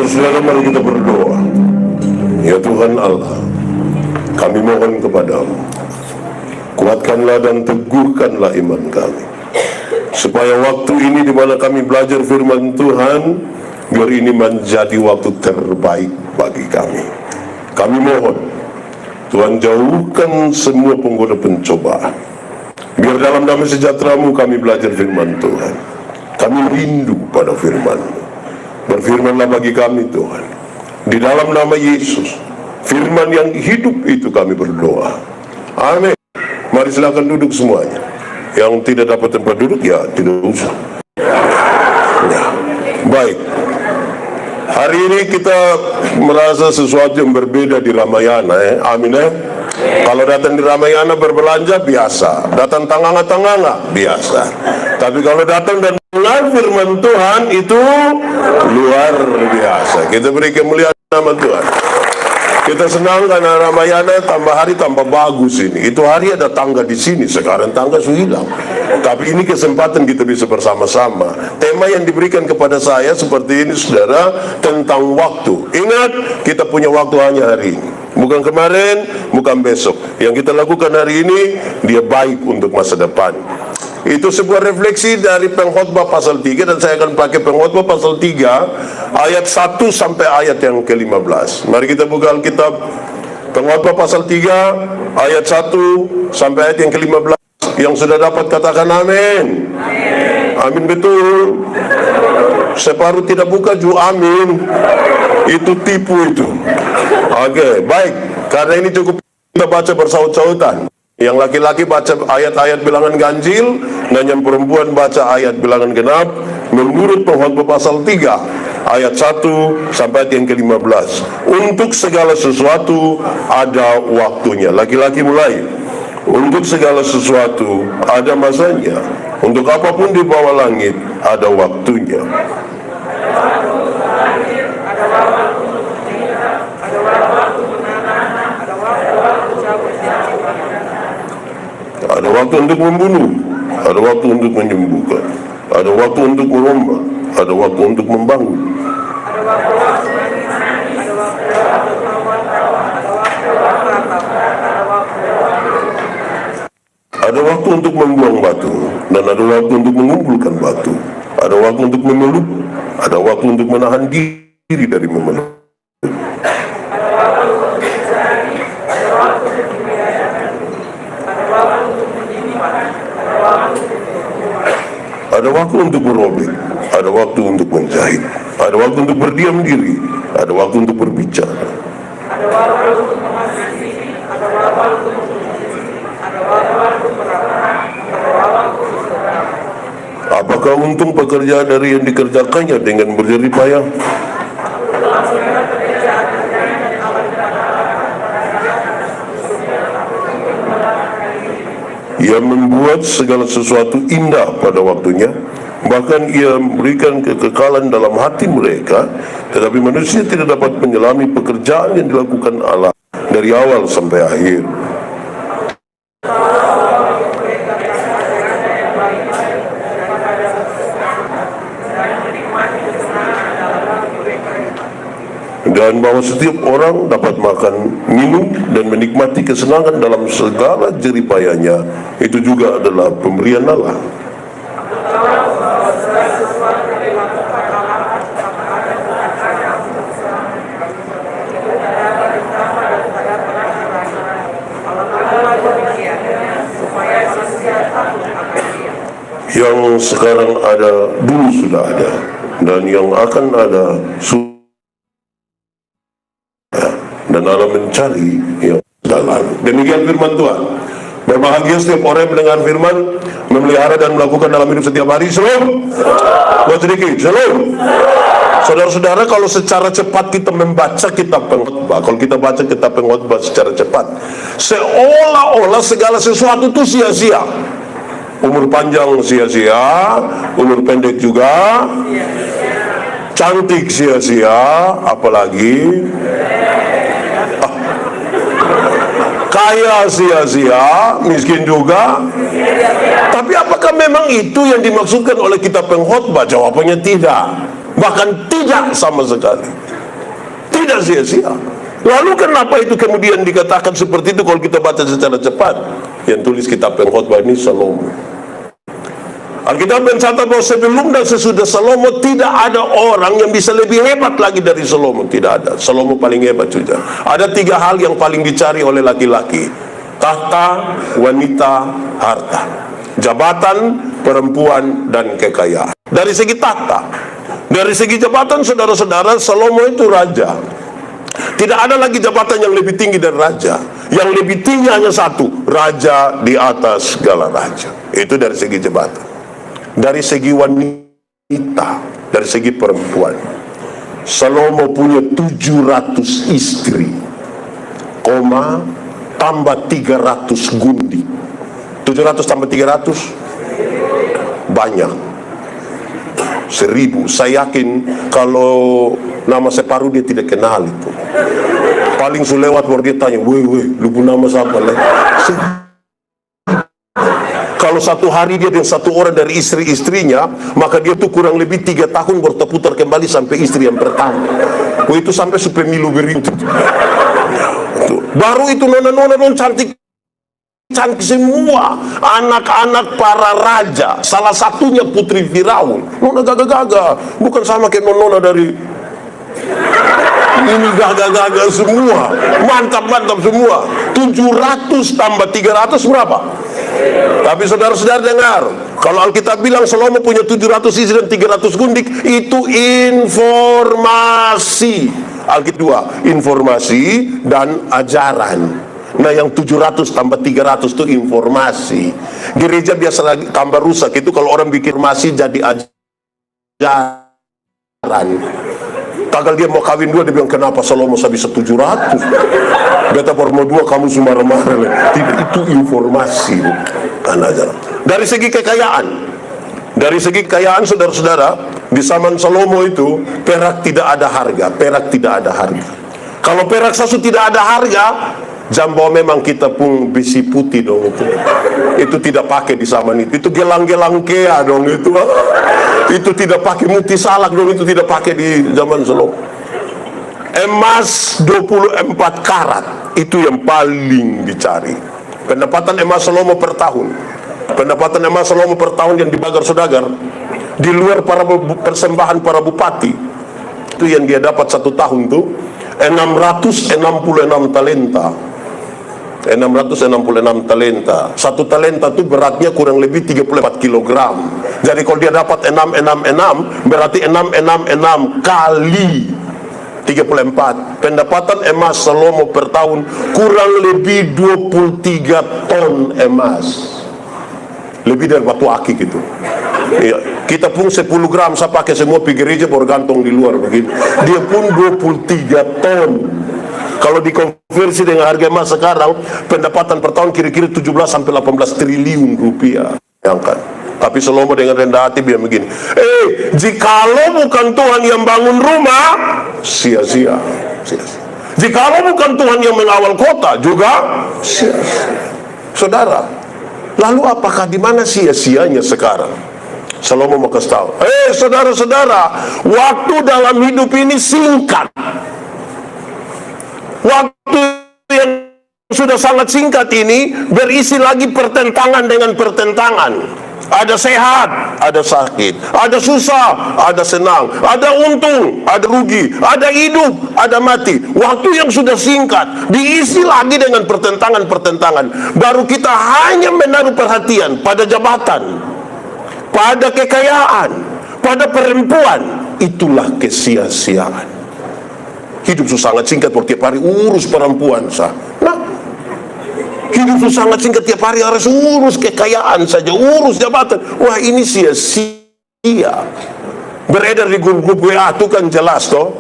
Saudara-saudara, mari kita berdoa. Ya Tuhan Allah, kami mohon kepadamu, kuatkanlah dan teguhkanlah iman kami, supaya waktu ini di mana kami belajar firman Tuhan, biar ini menjadi waktu terbaik bagi kami. Kami mohon, Tuhan jauhkan semua penggoda pencobaan. Biar dalam damai sejahtera-Mu kami belajar firman Tuhan. Kami rindu pada firman-Mu. Berfirmanlah bagi kami Tuhan. Di dalam nama Yesus, firman yang hidup itu kami berdoa. Amin. Mari silakan duduk semuanya. Yang tidak dapat tempat duduk, ya tidak usah. Ya. Baik. Hari ini kita merasa sesuatu yang berbeda di Ramayana, Amin ya. Kalau datang di Ramayana berbelanja biasa, datang tanganga-tanganga biasa. Tapi kalau datang dan dengar firman Tuhan itu luar biasa. Kita beri kemuliaan nama Tuhan. Kita senang karena Ramayana tambah hari tambah bagus ini. Itu hari ada tangga di sini, sekarang tangga sudah hilang. Tapi ini kesempatan kita bisa bersama-sama. Tema yang diberikan kepada saya seperti ini, saudara, tentang waktu. Ingat, kita punya waktu hanya hari ini. Bukan kemarin, bukan besok. Yang kita lakukan hari ini, dia baik untuk masa depan. Itu sebuah refleksi dari Pengkhotbah pasal 3, dan saya akan pakai Pengkhotbah pasal 3 ayat 1 sampai ayat yang ke-15. Mari kita buka Alkitab. Pengkhotbah pasal 3 ayat 1 sampai ayat yang ke-15. Yang sudah dapat katakan amin. Amin betul. Separuh tidak buka juga amin. Itu tipu itu. Oke, baik. Karena ini cukup kita baca bersaut-sautan. Yang laki-laki baca ayat-ayat bilangan ganjil, dan yang perempuan baca ayat bilangan genap menurut Pengkhotbah pasal 3 ayat 1 sampai ayat yang ke-15. Untuk segala sesuatu ada waktunya. Laki-laki mulai. Untuk segala sesuatu ada masanya. Untuk apapun di bawah langit ada waktunya. Ada waktu untuk membunuh, ada waktu untuk menyembuhkan, ada waktu untuk merombak, ada waktu untuk membangun, ada waktu untuk membuang batu, dan ada waktu untuk mengumpulkan batu, ada waktu untuk memeluk, ada waktu untuk menahan diri dari memeluk. Ada waktu untuk merobek, ada waktu untuk menjahit, ada waktu untuk berdiam diri, ada waktu untuk berbicara. Ada waktu untuk mengasihi, ada waktu untuk membenci, ada waktu untuk merapat, ada waktu untuk berdoa. Apakah untung pekerjaan dari yang dikerjakannya dengan berjerih payah? Ia membuat segala sesuatu indah pada waktunya, bahkan ia memberikan kekekalan dalam hati mereka, tetapi manusia tidak dapat menyelami pekerjaan yang dilakukan Allah dari awal sampai akhir. Dan bahwa setiap orang dapat makan, minum, dan menikmati kesenangan dalam segala jeripayanya, itu juga adalah pemberian Allah. Yang sekarang ada, dulu sudah ada, dan yang akan ada dan Allah mencari yang dalam. Demikian firman Tuhan. Berbahagia setiap orang yang mendengar firman, memelihara dan melakukan dalam hidup setiap hari. Shalom. Buat sedikit. Shalom. Saudara-saudara, kalau secara cepat kita membaca kitab Pengkhotbah, kalau kita baca kitab Pengkhotbah secara cepat, seolah-olah segala sesuatu itu sia-sia. Umur panjang sia-sia, umur pendek juga, cantik sia-sia, apalagi kaya sia-sia, miskin juga. Tapi apakah memang itu yang dimaksudkan oleh kitab Pengkhotbah? Jawabannya tidak. Bahkan tidak sama sekali. tidak sia-sia. Lalu kenapa itu kemudian dikatakan seperti itu kalau kita baca secara cepat? Yang tulis kitab pengkhotbah ini Salomo. Alkitab mencatat bahwa sebelum dan sesudah Salomo tidak ada orang yang bisa lebih hebat lagi dari Salomo. Tidak ada. Salomo paling hebat juga. Ada 3 hal yang paling dicari oleh laki-laki: tahta, wanita, harta, jabatan, perempuan, dan kekayaan. Dari segi tahta, dari segi jabatan, saudara-saudara, Salomo itu raja. Tidak ada lagi jabatan yang lebih tinggi dari raja. Yang lebih tinggi hanya satu: raja di atas segala raja. Itu dari segi jabatan. Dari segi wanita, dari segi perempuan, Salomo punya 700 istri, tambah 300 gundik. 700 tambah 300 banyak, 1000. Saya yakin kalau nama separuh dia tidak kenal itu. Paling sulewat baru dia tanya, weh, lu punya nama siapa? Kalau satu hari dia dengan satu orang dari istri-istrinya, maka dia tuh kurang lebih 3 tahun berputar kembali sampai istri yang pertama. Itu sampai supemilu berintut. Baru itu nona-nona cantik semua, anak-anak para raja. Salah satunya putri Firaun. Nona gagah-gagah, bukan sama kayak nona dari ini, gagah-gagah semua, mantap-mantap semua. 700 tambah 300 berapa? Tapi saudara-saudara dengar, kalau Alkitab bilang Salomo punya 700 istri dan 300 gundik, itu informasi. Alkitab 2, informasi dan ajaran. Nah, yang 700 tambah 300 itu informasi. Gereja biasa lagi tambah rusak itu kalau orang bikin informasi jadi ajaran. Tagal dia mau kawin 2, dia bilang, kenapa Salomo bisa 700? Beta mau 2, kamu semua marah-marah. Tidak, itu informasi, bukan ajaran. Dari segi kekayaan, saudara-saudara, di zaman Salomo itu perak tidak ada harga. Kalau perak sasu tidak ada harga, jambau memang kita pun besi putih dong itu. Itu tidak pakai di zaman itu. Itu gelang-gelang kea dong itu. Itu tidak pakai muti salak dong, itu tidak pakai di zaman Salomo. Emas 24 karat itu yang paling dicari. Pendapatan emas Salomo per tahun. Yang dibagar saudagar di luar para persembahan para bupati. Itu yang dia dapat satu tahun tuh 666 talenta. 666 talenta. Satu talenta itu beratnya kurang lebih 34 kg. Jadi kalau dia dapat 666, berarti 666 kali 34. Pendapatan emas Salomo per tahun kurang lebih 23 ton emas. Lebih dari batu akik itu. Ya, kita pun 10 gram saya pakai semua pergi gereja baru gantung di luar begitu. Dia pun 23 ton. Kalau dikonversi dengan harga emas sekarang, pendapatan per tahun kira-kira 17 sampai 18 triliun rupiah. Angkat. Tapi Salomo dengan rendah hati bilang begini, jikalau bukan Tuhan yang bangun rumah, sia-sia. Jikalau bukan Tuhan yang mengawal kota, juga sia-sia. Saudara, lalu apakah di mana sia-sianya sekarang? Salomo mau kasih tahu, saudara-saudara, waktu dalam hidup ini singkat. Waktu yang sudah sangat singkat ini berisi lagi pertentangan dengan pertentangan. Ada sehat, ada sakit, ada susah, ada senang, ada untung, ada rugi, ada hidup, ada mati. Waktu yang sudah singkat diisi lagi dengan pertentangan-pertentangan. Baru kita hanya menaruh perhatian pada jabatan, pada kekayaan, pada perempuan. Itulah kesia-siaan. Hidup sangat singkat, tiap hari urus perempuan sah. Nah, hidup sangat singkat, tiap hari harus urus kekayaan saja, urus jabatan. Wah, ini sia-sia. Beredar di grup-grup WA itu kan jelas toh.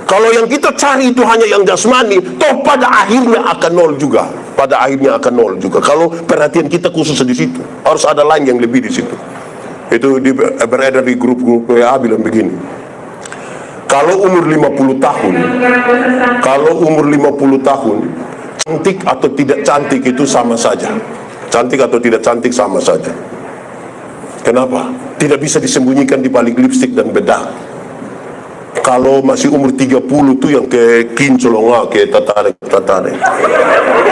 Kalau yang kita cari itu hanya yang jasmani, toh pada akhirnya akan nol juga. Kalau perhatian kita khusus di situ, harus ada lain yang lebih di situ. Itu beredar di grup-grup WA bilang begini. Kalau umur 50 tahun, cantik atau tidak cantik itu sama saja. Kenapa? Tidak bisa disembunyikan di balik lipstik dan bedak. Kalau masih umur 30 tuh yang ke kincolonga, ke tatane.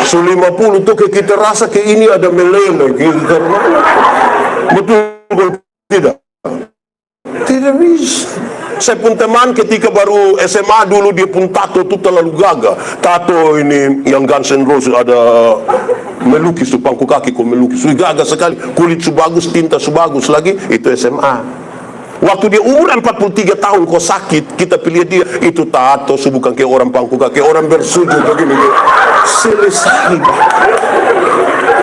So 50 tuh kita rasa ke ini ada meleleh, betul tidak? Tidak bisa. Saya pun teman ketika baru SMA dulu, dia pun tato tuh terlalu gagah. Tato ini yang Guns N' Roses ada melukis tuh pangku kaki kok melukis. Gagah sekali, kulit su bagus, tinta su bagus lagi, itu SMA. Waktu dia umur 43 tahun kok sakit, kita pilih dia, itu tato su bukan kayak orang pangku kaki, orang bersujud begini. Selesai.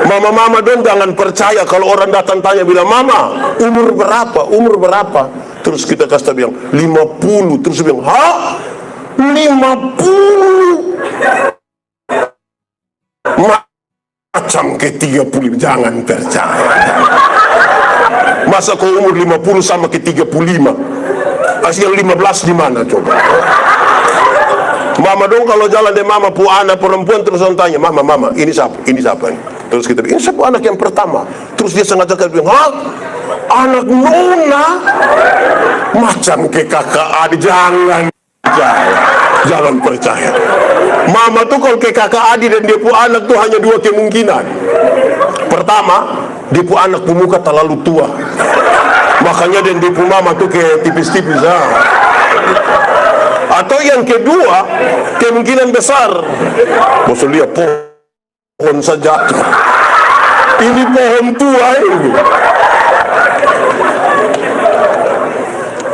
Mama-mama dong jangan percaya kalau orang datang tanya bilang, "Mama, umur berapa? Umur berapa?" Terus kita kasih bilang 50. Terus dia bilang, "Hah? 50?" Macam ke 30, jangan percaya. Masa kau umur 50 sama ke 35? Yang 15 di mana coba? Mama dong kalau jalan deh mama pu anak perempuan terus orang tanya, "Mama, ini siapa? Ini siapa nih?" Terus kita bilang, "Ini siapa anak yang pertama?" Terus dia sengaja bilang, "Hah? Anak nona?" Macam ke kakak adik, jangan percaya. Mama tuh kalau ke kakak adik dan dia pu anak tuh hanya dua kemungkinan. Pertama, dia pu anak pu muka terlalu tua, makanya dan dia pu mama tuh kayak tipis-tipis. Atau yang kedua, kemungkinan besar, bos lihat pohon saja, ini pohon tua ini.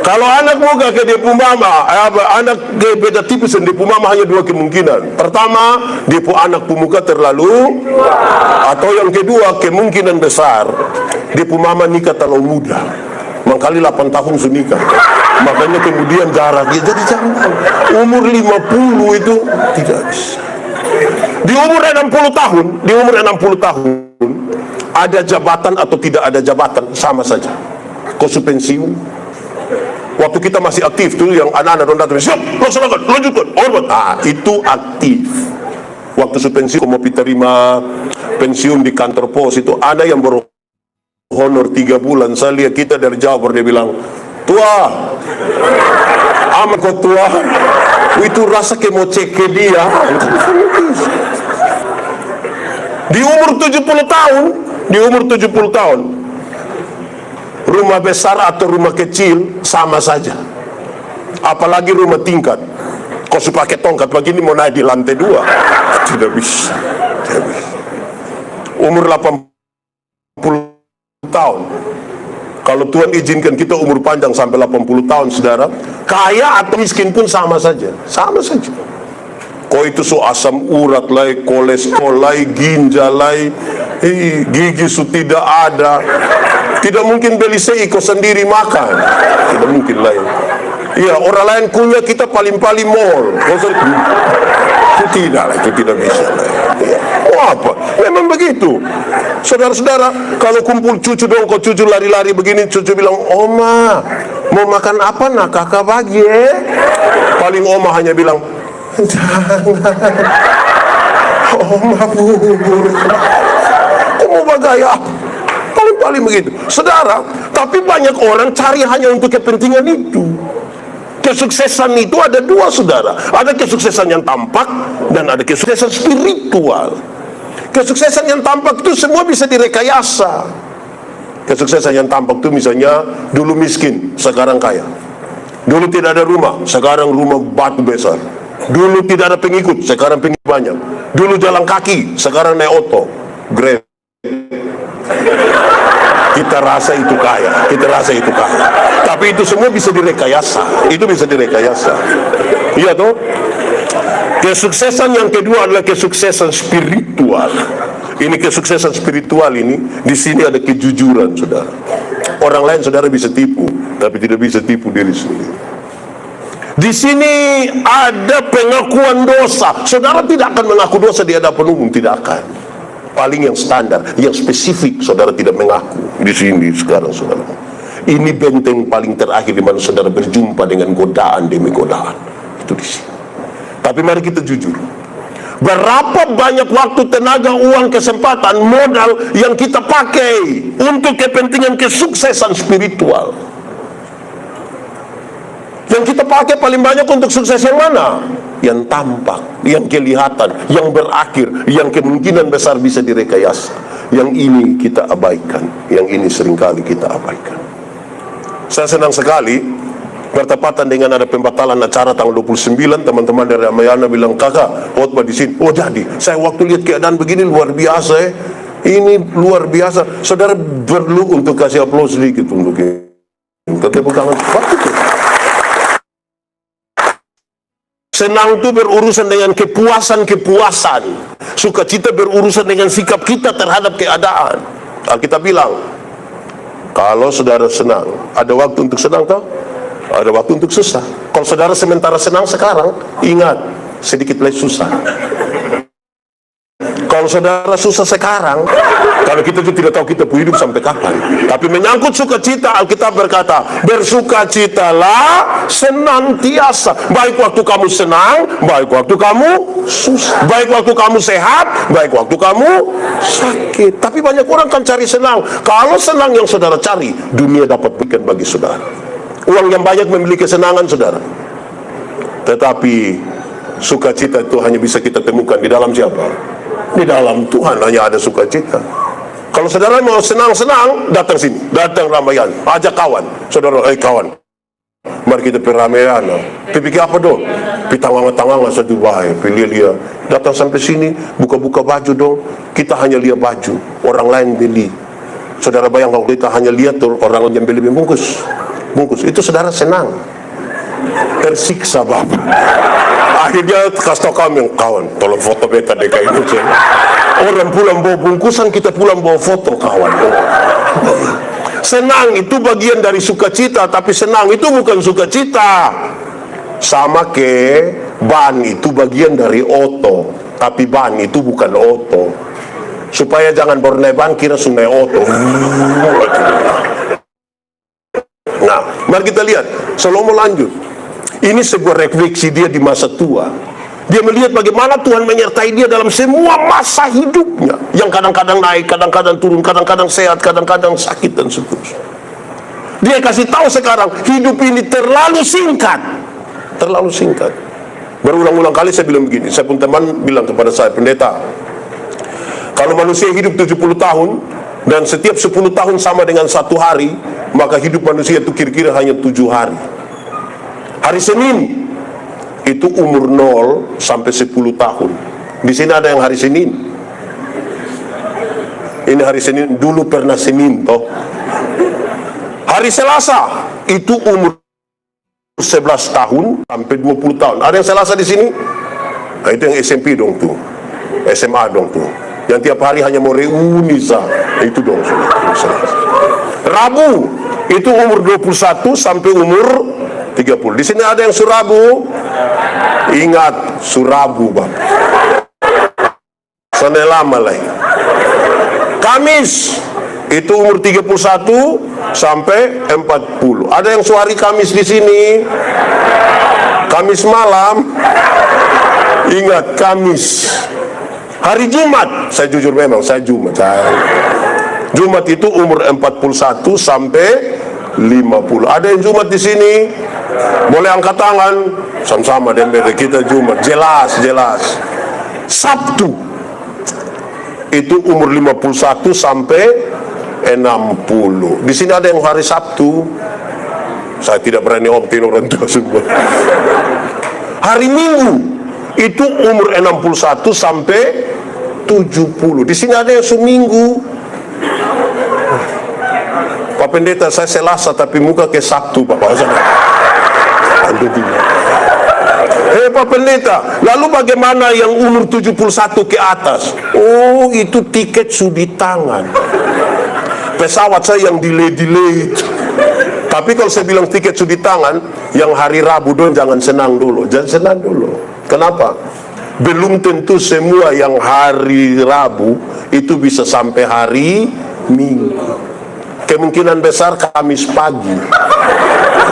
Kalau anak muka ke dia pu mama, anak dia beda tipis dan dia pu mama, hanya dua kemungkinan. Pertama, dia pu anak pu muka terlalu, atau yang kedua, kemungkinan besar dia pu mama nikah terlalu muda. Mangkali 8 tahun sudah nikah, makanya kemudian jarak dia. Jadi jangan umur 50 itu tidak bisa. Di umur 60 tahun ada jabatan atau tidak ada jabatan sama saja. Kau pensiun, waktu kita masih aktif tuh yang anak-anak orang datang, "Siap, laksanakan, lanjutkan, hormat." Itu aktif. Waktu pensiun, kau mau terima pensiun di kantor pos itu, ada yang baru honor 3 bulan. Saya lihat kita dari jauh, dia bilang, "Tua, amat kau tua." Itu rasa kayak mau cek ke dia. Di umur 70 tahun, rumah besar atau rumah kecil sama saja. Apalagi rumah tingkat, kau suka pakai tongkat begini mau naik di lantai 2, tidak bisa. Umur 80 tahun, kalau Tuhan izinkan kita umur panjang sampai 80 tahun, saudara, kaya atau miskin pun sama saja. Kau itu so asam urat lai, kolesterol lai, ginjal lai, gigi su tidak ada. Tidak mungkin beli kau sendiri makan, tidak mungkin lain. Iya, orang lain kunyah, kita paling-paling mall. Itu tidak bisa. Ya. Apa? Memang begitu. Saudara-saudara, kalau kumpul cucu dong, kau cucu lari-lari begini, cucu bilang, "Oma, mau makan apa nak? Kakak bagi Paling oma hanya bilang, "Jangan. Oma bubur." Kau mau bagaya? Paling begitu. Saudara, tapi banyak orang cari hanya untuk kepentingan itu. Kesuksesan itu ada dua, saudara. Ada kesuksesan yang tampak dan ada kesuksesan spiritual. Kesuksesan yang tampak itu semua bisa direkayasa. Kesuksesan yang tampak itu misalnya dulu miskin, sekarang kaya. Dulu tidak ada rumah, sekarang rumah batu besar. Dulu tidak ada pengikut, sekarang pengikut banyak. Dulu jalan kaki, sekarang naik oto, Grab. Kita rasa itu kaya. Tapi itu semua bisa direkayasa. Iya toh? Kesuksesan yang kedua adalah kesuksesan spiritual. Ini kesuksesan spiritual ini, di sini ada kejujuran, saudara. Orang lain saudara bisa tipu, tapi tidak bisa tipu diri sendiri. Di sini ada pengakuan dosa. Saudara tidak akan mengaku dosa di hadapan umum, tidak akan. Paling yang standar, yang spesifik, saudara tidak mengaku di sini sekarang, saudara. Ini benteng paling terakhir di mana saudara berjumpa dengan godaan demi godaan. Itu di sini. Tapi mari kita jujur. Berapa banyak waktu, tenaga, uang, kesempatan, modal yang kita pakai untuk kepentingan kesuksesan spiritual? Yang kita pakai paling banyak untuk sukses yang mana? Yang tampak, yang kelihatan, yang berakhir, yang kemungkinan besar bisa direkayasa. Yang ini kita abaikan, yang ini seringkali kita abaikan. Saya senang sekali bertepatan dengan ada pembatalan acara tanggal 29, teman-teman dari Ramayana bilang, kakak khotbah di sini. Oh jadi, saya waktu lihat keadaan begini luar biasa Ini luar biasa. Saudara perlu untuk kasih aplaus sedikit untuk ini. Tepuk tangan. Senang itu berurusan dengan kepuasan. Sukacita berurusan dengan sikap kita terhadap keadaan. Alkitab bilang, kalau saudara senang, ada waktu untuk senang toh? Ada waktu untuk susah. Kalau saudara sementara senang sekarang, ingat, sedikit lagi susah. Kalau saudara susah sekarang, kalau kita itu tidak tahu kita hidup sampai kapan. Tapi menyangkut sukacita, Alkitab berkata, bersukacitalah senantiasa. Baik waktu kamu senang, baik waktu kamu susah. Baik waktu kamu sehat, baik waktu kamu sakit. Tapi banyak orang kan cari senang. Kalau senang yang saudara cari, dunia dapat berikan bagi saudara. Uang yang banyak membeli kesenangan saudara. Tetapi sukacita itu hanya bisa kita temukan di dalam siapa? Di dalam Tuhan hanya ada sukacita. Kalau saudara mau senang-senang, datang sini, datang Ramayana, ajak kawan. Saudara, kawan, mari kita pergi Ramayana. Pikir apa dong? Pitanganga-tanganga satu bahaya, pilih dia. Datang sampai sini, buka-buka baju dong. Kita hanya lihat baju, orang lain beli. Saudara bayang kalau kita hanya lihat tuh orang yang beli bungkus, itu saudara senang. Tersiksa Bapak. Akhirnya kasih tau kami, kawan, tolong foto beta deh kayak ini. Orang pulang bawa bungkusan, kita pulang bawa foto, kawan. Senang itu bagian dari sukacita, tapi senang itu bukan sukacita. Sama ke ban itu bagian dari oto, tapi ban itu bukan oto. Supaya jangan baru naik ban kira sungai oto. Nah, mari kita lihat. Salomo lanjut. Ini sebuah refleksi dia di masa tua. Dia melihat bagaimana Tuhan menyertai dia dalam semua masa hidupnya. Yang kadang-kadang naik, kadang-kadang turun, kadang-kadang sehat, kadang-kadang sakit, dan seterusnya. Dia kasih tahu sekarang, hidup ini terlalu singkat. Terlalu singkat. Berulang-ulang kali saya bilang begini. Saya pun teman bilang kepada saya, pendeta, kalau manusia hidup 70 tahun, dan setiap 10 tahun sama dengan 1 hari, maka hidup manusia itu kira-kira hanya 7 hari. Hari Senin itu umur 0 sampai 10 tahun. Di sini ada yang hari Senin. Ini hari Senin, dulu pernah Senin toh. Hari Selasa itu umur 11 tahun sampai 20 tahun. Ada yang Selasa di sini? Nah, itu yang SMP dong tuh. SMA dong tuh. Yang tiap hari hanya mau reuni itu dong. Rabu itu umur 21 sampai umur 30. Di sini ada yang Surabu. Ingat, Surabu Bapak. Sana lama lagi. Kamis itu umur 31 sampai 40. Ada yang suari Kamis di sini. Kamis malam. Ingat, Kamis. Hari Jumat, saya jujur memang saya Jumat. Jumat itu umur 41 sampai 50. Ada yang Jumat di sini? Boleh angkat tangan. Sama-sama dan kita Jumat. Jelas. Sabtu itu umur 51 sampai 60. Di sini ada yang hari Sabtu. Saya tidak berani optin orang tua semua. Hari Minggu itu umur 61 sampai 70. Di sini ada yang seminggu. Pak Pendeta, saya Selasa tapi muka ke Sabtu, Bapak. Pak Pendeta, lalu bagaimana yang umur 71 ke atas? Oh, itu tiket sudi tangan. Pesawat saya yang delay. Tapi kalau saya bilang tiket sudi tangan, yang hari Rabu dong jangan senang dulu. Jangan senang dulu. Kenapa? Belum tentu semua yang hari Rabu itu bisa sampai hari Minggu. Kemungkinan besar Kamis pagi.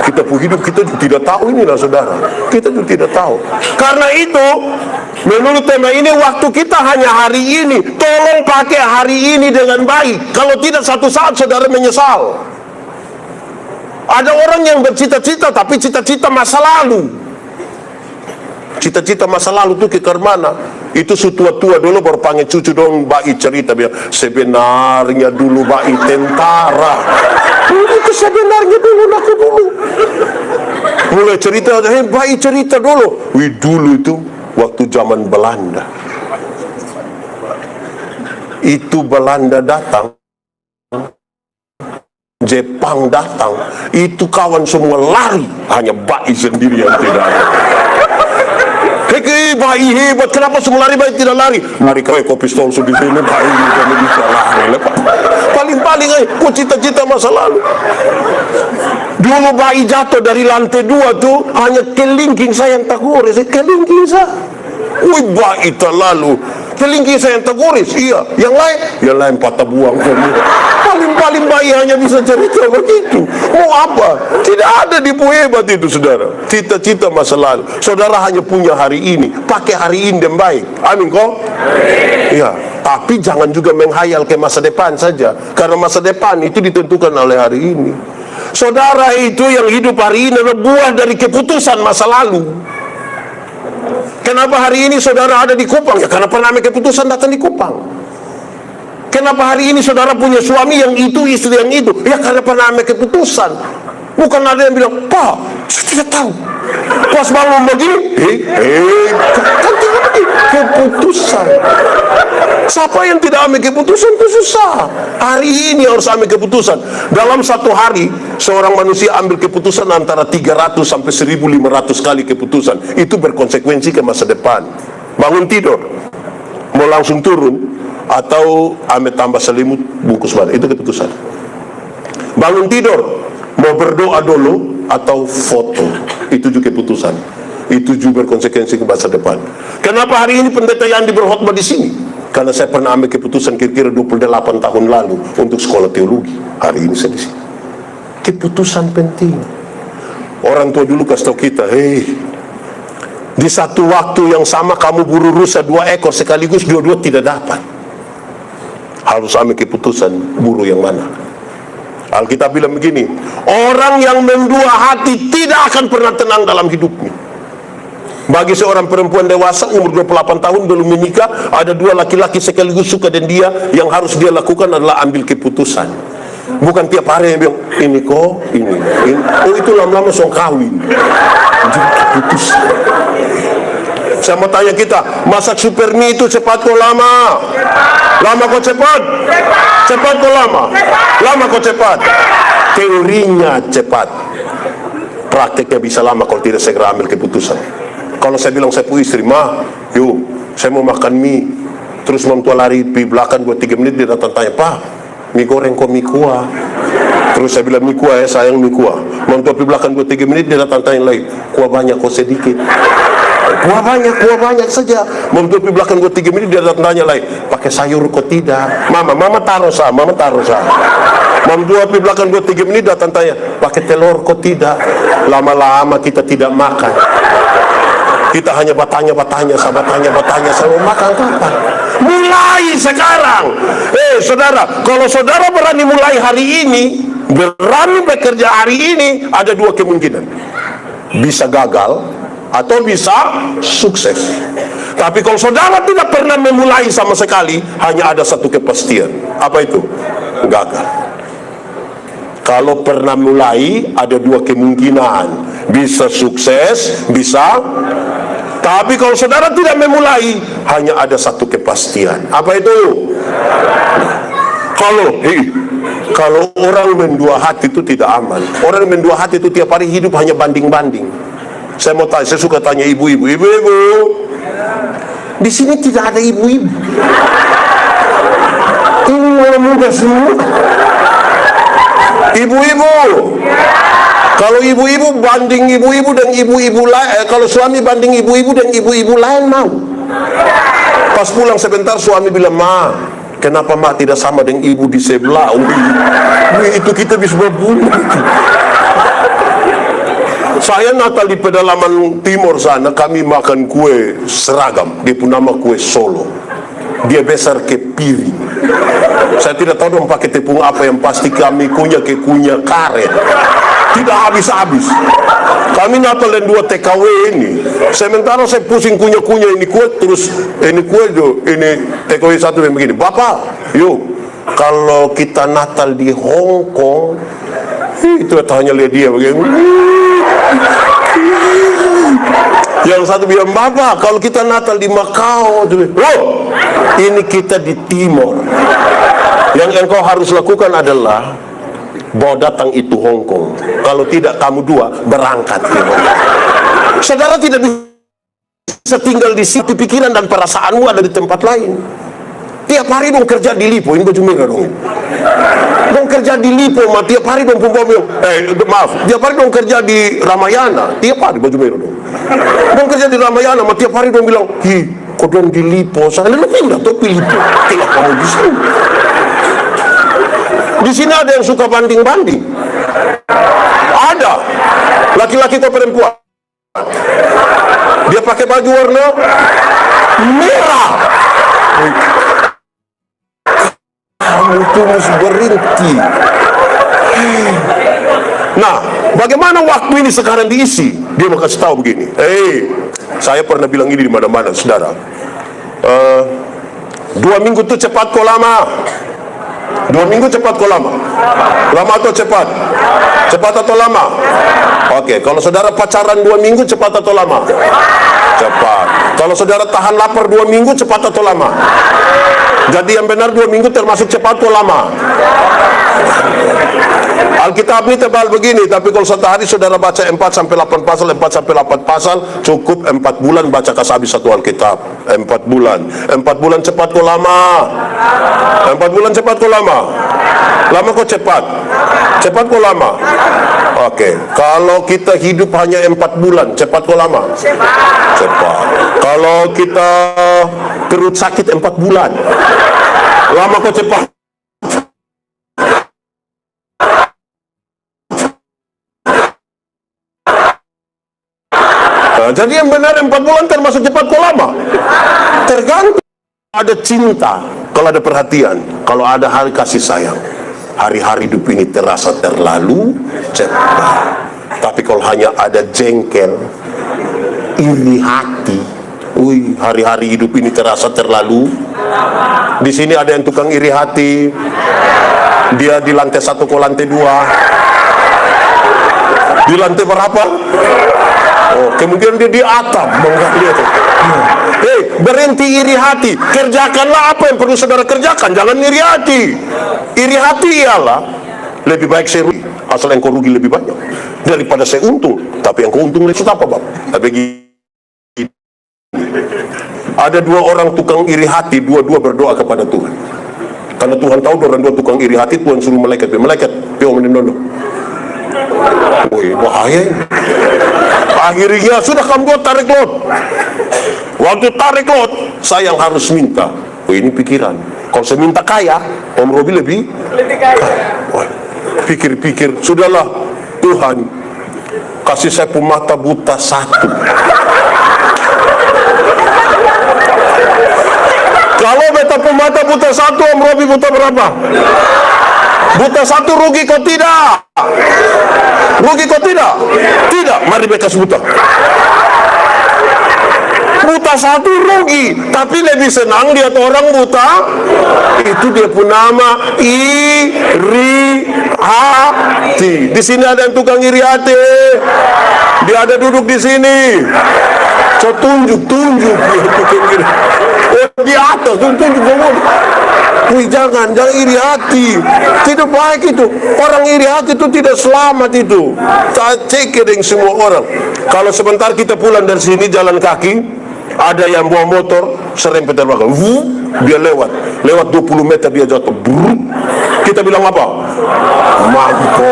Kita pun hidup kita juga tidak tahu inilah saudara. Kita juga tidak tahu. Karena itu, menurut tema ini waktu kita hanya hari ini. Tolong pakai hari ini dengan baik. Kalau tidak satu saat saudara menyesal. Ada orang yang bercita-cita, tapi cita-cita masa lalu. Cita-cita masa lalu tuh ke mana? Itu tua-tua dulu baru panggil cucu dong, bayi cerita biar sebenarnya dulu bayi tentara. Itu sebenarnya dulu aku dulu. Mulai cerita, bayi cerita dulu. Wih, dulu itu waktu zaman Belanda. Itu Belanda datang, Jepang datang, itu kawan semua lari, hanya bayi sendiri yang tidak ada. Hei, bayi hebat, kenapa semua lari, bayi tidak lari? Lari kau pistol di sini, bayi juga bisa lari. Paling-paling, kau cita-cita masa lalu. Dulu bayi jatuh dari lantai 2 tuh, hanya kelingking saya yang tergores, kelingking saya. Wih, bayi terlalu. Kelingking saya yang tergores, iya. Yang lain patah buang. Paling-paling bayi hanya bisa cerita begitu. Mau apa? Tidak ada tipu hebat itu, saudara. Cita-cita masa lalu. Saudara hanya punya hari ini, pakai hari ini yang baik. Amin kok? Iya. Tapi jangan juga menghayal ke masa depan saja, karena masa depan itu ditentukan oleh hari ini. Saudara itu yang hidup hari ini adalah buah dari keputusan masa lalu. Kenapa hari ini saudara ada di Kupang? Ya karena pernah ambil keputusan datang di Kupang. Kenapa hari ini saudara punya suami yang itu, istri yang itu? Ya karena pernah ambil keputusan. Bukan ada yang bilang, Pak, saya tidak tahu. Pas bangun begini, kan tidak begini. Keputusan. Siapa yang tidak ambil keputusan itu susah. Hari ini harus ambil keputusan. Dalam satu hari, seorang manusia ambil keputusan antara 300 sampai 1.500 kali keputusan. Itu berkonsekuensi ke masa depan. Bangun tidur, mau langsung turun, atau ambil tambah selimut, bungkus balik. Itu keputusan. Bangun tidur, mau berdoa dulu atau foto. Itu juga keputusan. Itu juga berkonsekuensi ke masa depan. Kenapa hari ini pendeta Yandi berkhotbah di sini? Karena saya pernah ambil keputusan kira-kira 28 tahun lalu untuk sekolah teologi. Hari ini saya di sini. Keputusan penting. Orang tua dulu kasih tahu kita, di satu waktu yang sama kamu buru rusa 2 ekor sekaligus, dua-dua tidak dapat. Harus ambil keputusan buru yang mana. Alkitab bilang begini, orang yang mendua hati tidak akan pernah tenang dalam hidupnya. Bagi seorang perempuan dewasa umur 28 tahun belum menikah, ada 2 laki-laki sekaligus suka dan dia, yang harus dia lakukan adalah ambil keputusan. Bukan tiap hari yang bilang, ini kok, ini. Oh itu lama-lama soal kawin. Jadi keputusan. Saya mau tanya kita, masak super mie itu cepat kok lama? Lama kok cepat? Cepat kok lama? Lama kok cepat? Teorinya cepat, prakteknya bisa lama kalau tidak segera ambil keputusan. Kalau saya bilang saya punya istri, yuk saya mau makan mie, terus mam tua lari di belakang 2-3 menit, dia datang tanya, Pak, mie goreng kok mie kuah? Terus saya bilang mie kuah ya sayang, mie kuah. Mam tua di belakang 2-3 menit, dia datang tanya lagi, kuah banyak kok sedikit? Kuah banyak saja. Mam tua di belakang 2-3 menit, dia datang tanya lagi, pakai sayur kok tidak? Mama taruh sah. Mam tua di belakang 2-3 menit datang tanya, pakai telur kok tidak? Lama-lama kita tidak makan. Kita hanya bertanya, saya mau makan kapan? Mulai sekarang. Saudara, kalau saudara berani mulai hari ini, berani bekerja hari ini, ada 2 kemungkinan. Bisa gagal atau bisa sukses. Tapi kalau saudara tidak pernah memulai sama sekali, hanya ada satu kepastian. Apa itu? Gagal. Kalau pernah mulai, ada 2 kemungkinan. Bisa sukses, bisa. Tapi kalau saudara tidak memulai, hanya ada satu kepastian. Apa itu? Kalau orang mendua hati itu tidak aman. Orang mendua hati itu tiap hari hidup hanya banding-banding. Saya mau tanya, saya suka tanya ibu-ibu. Ibu-ibu, di sini tidak ada ibu-ibu. Ini orang muda semua. Ibu-ibu, kalau ibu-ibu banding ibu-ibu dan ibu-ibu lain, kalau suami banding ibu-ibu dan ibu-ibu lain, mau? Pas pulang sebentar suami bilang, kenapa tidak sama dengan ibu di sebelah? Itu kita bisa berbunuh. Saya Natal di pedalaman timur sana, kami makan kue seragam, dia pun nama kue Solo. Dia besar ke piring. Saya tidak tahu dong pakai tepung apa, yang pasti kami kunyah karet. tidak habis-habis. Kami Natal dan 2 TKW ini, sementara saya pusing kunyah-kunyah ini kue, terus ini kue itu, ini TKW 1 yang begini. Bapak, yuk, kalau kita Natal di Hong Kong, itu hanya lihat dia begini. Yang satu bilang, Bapak, kalau kita Natal di Macau, ini kita di Timur. Yang engkau harus lakukan adalah bawa datang itu Hong Kong. Kalau tidak, kamu 2 berangkat. Saudara tidak bisa tinggal di situ, pikiran dan perasaanmu ada di tempat lain. Tiap hari dong kerja di Lipo, ini baju merah dong. Dong kerja di Lipo, tiap hari dong tiap hari dong kerja di Ramayana, tiap hari baju merah dong. Dong kerja di Ramayana, tiap hari dong bilang, kok dong di Lipo, saya lu pindah tuh di Lipo, tidak kamu di sini. Di sini ada yang suka banding-banding. Ada laki-laki atau perempuan, dia pakai baju warna merah. Kamu itu harus berhenti. Nah, bagaimana waktu ini sekarang diisi? Dia mau kasih tahu begini. Saya pernah bilang ini di mana-mana, saudara. 2 minggu itu cepat kok lama. 2 minggu cepat kok lama? Lama atau cepat? Cepat atau lama? Oke, kalau saudara pacaran 2 minggu cepat atau lama? Cepat. Kalau saudara tahan lapar 2 minggu cepat atau lama? Jadi yang benar 2 minggu termasuk cepat atau lama? Alkitab ini tebal begini, tapi kalau satu hari saudara baca 4-8 pasal, 4-8 pasal, cukup 4 bulan baca habis satu Alkitab. 4 bulan. 4 bulan cepat kok lama? 4 bulan cepat kok lama? Lama kok cepat? Cepat kok lama? Oke, kalau kita hidup hanya 4 bulan, cepat kok lama? Cepat. Kalau kita perut sakit 4 bulan, lama kok cepat? Jadi yang benar 4 bulan termasuk cepat kok lama? Tergantung. Ada cinta, kalau ada perhatian, kalau ada hari kasih sayang, hari-hari hidup ini terasa terlalu cepat. Tapi kalau hanya ada jengkel, iri hati, hari-hari hidup ini terasa terlalu. Di sini ada yang tukang iri hati, dia di lantai 1 ke lantai 2. Di lantai berapa? Kemudian dia di atap, berhenti iri hati. Kerjakanlah apa yang perlu saudara kerjakan, jangan iri hati. Iri hati ialah lebih baik saya rugi, asal yang kau rugi lebih banyak daripada saya untung. Tapi yang kau untung itu apa, Bang? Ada 2 orang tukang iri hati, dua-dua berdoa kepada Tuhan. Karena Tuhan tahu orang 2 tukang iri hati, Tuhan suruh malaikat, piau meninono. Bahaya ini. Akhirnya sudah kamu tarik lot. Waktu tarik lot, saya yang harus minta. Ini pikiran. Kalau saya minta kaya, Om Robi lebih kaya. Pikir-pikir, sudahlah Tuhan, kasih saya pemata buta 1. Kalau beta pemata buta 1, Om Robi buta berapa? Buta 1 rugi kau tidak? Rugi kau tidak? Tidak, mari bekas buta. Buta 1 rugi, tapi lebih senang lihat orang buta. Itu dia pun nama iri hati. Di sini ada yang tukang iri hati. Dia ada duduk di sini. So tunjuk. Di atas tunjuk. Jangan iri hati. Tidak baik itu. Orang iri hati itu tidak selamat itu. Cekering semua orang. Kalau sebentar kita pulang dari sini jalan kaki, ada yang bawa motor serempet terbakar. Dia lewat 20 meter dia jatuh. Kita bilang apa? Mampus.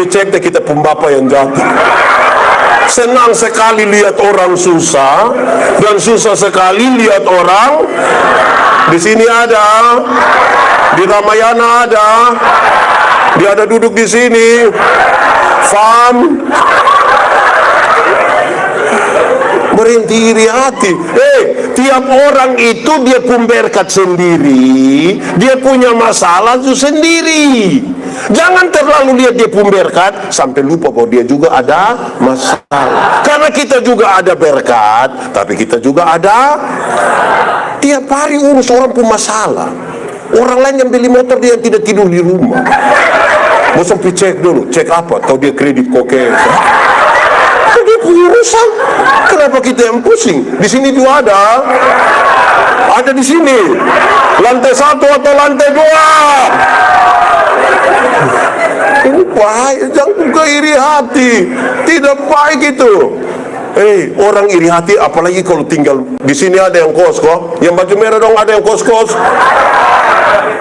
Dicek kita pembapa yang jatuh. Senang sekali lihat orang susah, dan susah sekali lihat orang. Di sini ada, di Ramayana ada, dia ada duduk di sini. Fam, berhenti iri hati. Tiap orang itu dia pun berkat sendiri, dia punya masalah itu sendiri. Jangan terlalu lihat dia pun berkat sampai lupa bahwa dia juga ada masalah. Karena kita juga ada berkat, tapi kita juga ada tiap hari urus orang pun masalah. Orang lain yang beli motor, dia tidak tidur di rumah. Masa cek dulu, cek apa? Tahu dia kredit kokain. Dia punya urusan. Kenapa kita yang pusing? Di sini juga ada di sini. Lantai 1 atau lantai 2. Ini baik, jangan buka iri hati. Tidak baik itu. Orang iri hati, apalagi kalau tinggal di sini. Ada yang kos kok, yang baju merah dong, ada yang kos-kos.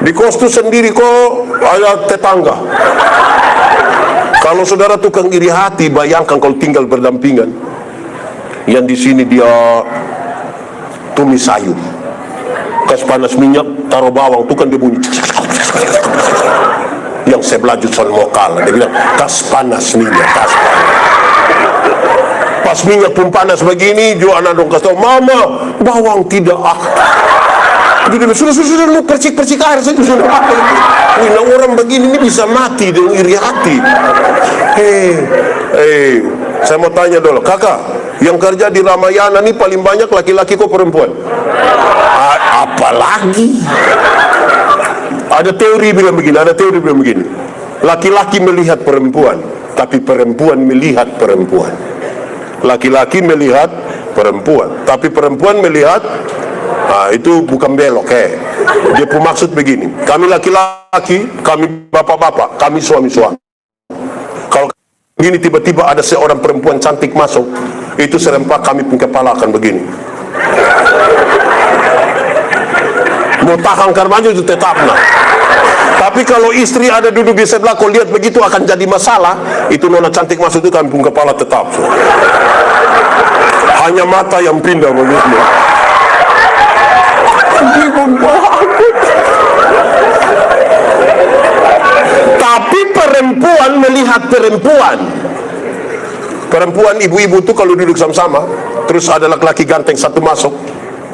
Di kos itu sendiri kok, ada tetangga. Kalau saudara tukang iri hati, bayangkan kalau tinggal berdampingan. Yang di sini dia tumis sayur, kasih panas minyak, taruh bawang, tuh kan dia bunyi. Yang sebelah jutaan lokal, dia bilang kas panas minyak, kas panas. Pas minyak pun panas begini, jual anak dong kasih tahu, mama bawang tidak Dia bilang, sudah lu percik air saja sudah. Ini orang begini ini bisa mati dengan iri hati. Saya mau tanya dulu, kakak, yang kerja di Ramayana ini paling banyak laki-laki kok perempuan? Apalagi? Ada teori bilang begini, laki-laki melihat perempuan, tapi perempuan melihat perempuan. Laki-laki melihat perempuan, tapi perempuan melihat. Itu bukan belok. Dia pun maksud begini, kami laki-laki, kami bapak-bapak, kami suami-suami. Kalau begini tiba-tiba ada seorang perempuan cantik masuk, itu serempak kami pun kepala akan begini. Mau tahan karmanya itu tetap nah. Tapi kalau istri ada duduk di sebelah, kau lihat begitu akan jadi masalah. Itu nona cantik masuk itu kami pun kepala tetap. Hanya mata yang pindah begitu. Tapi perempuan melihat perempuan ibu-ibu itu kalau duduk sama-sama, terus ada laki-laki ganteng satu masuk,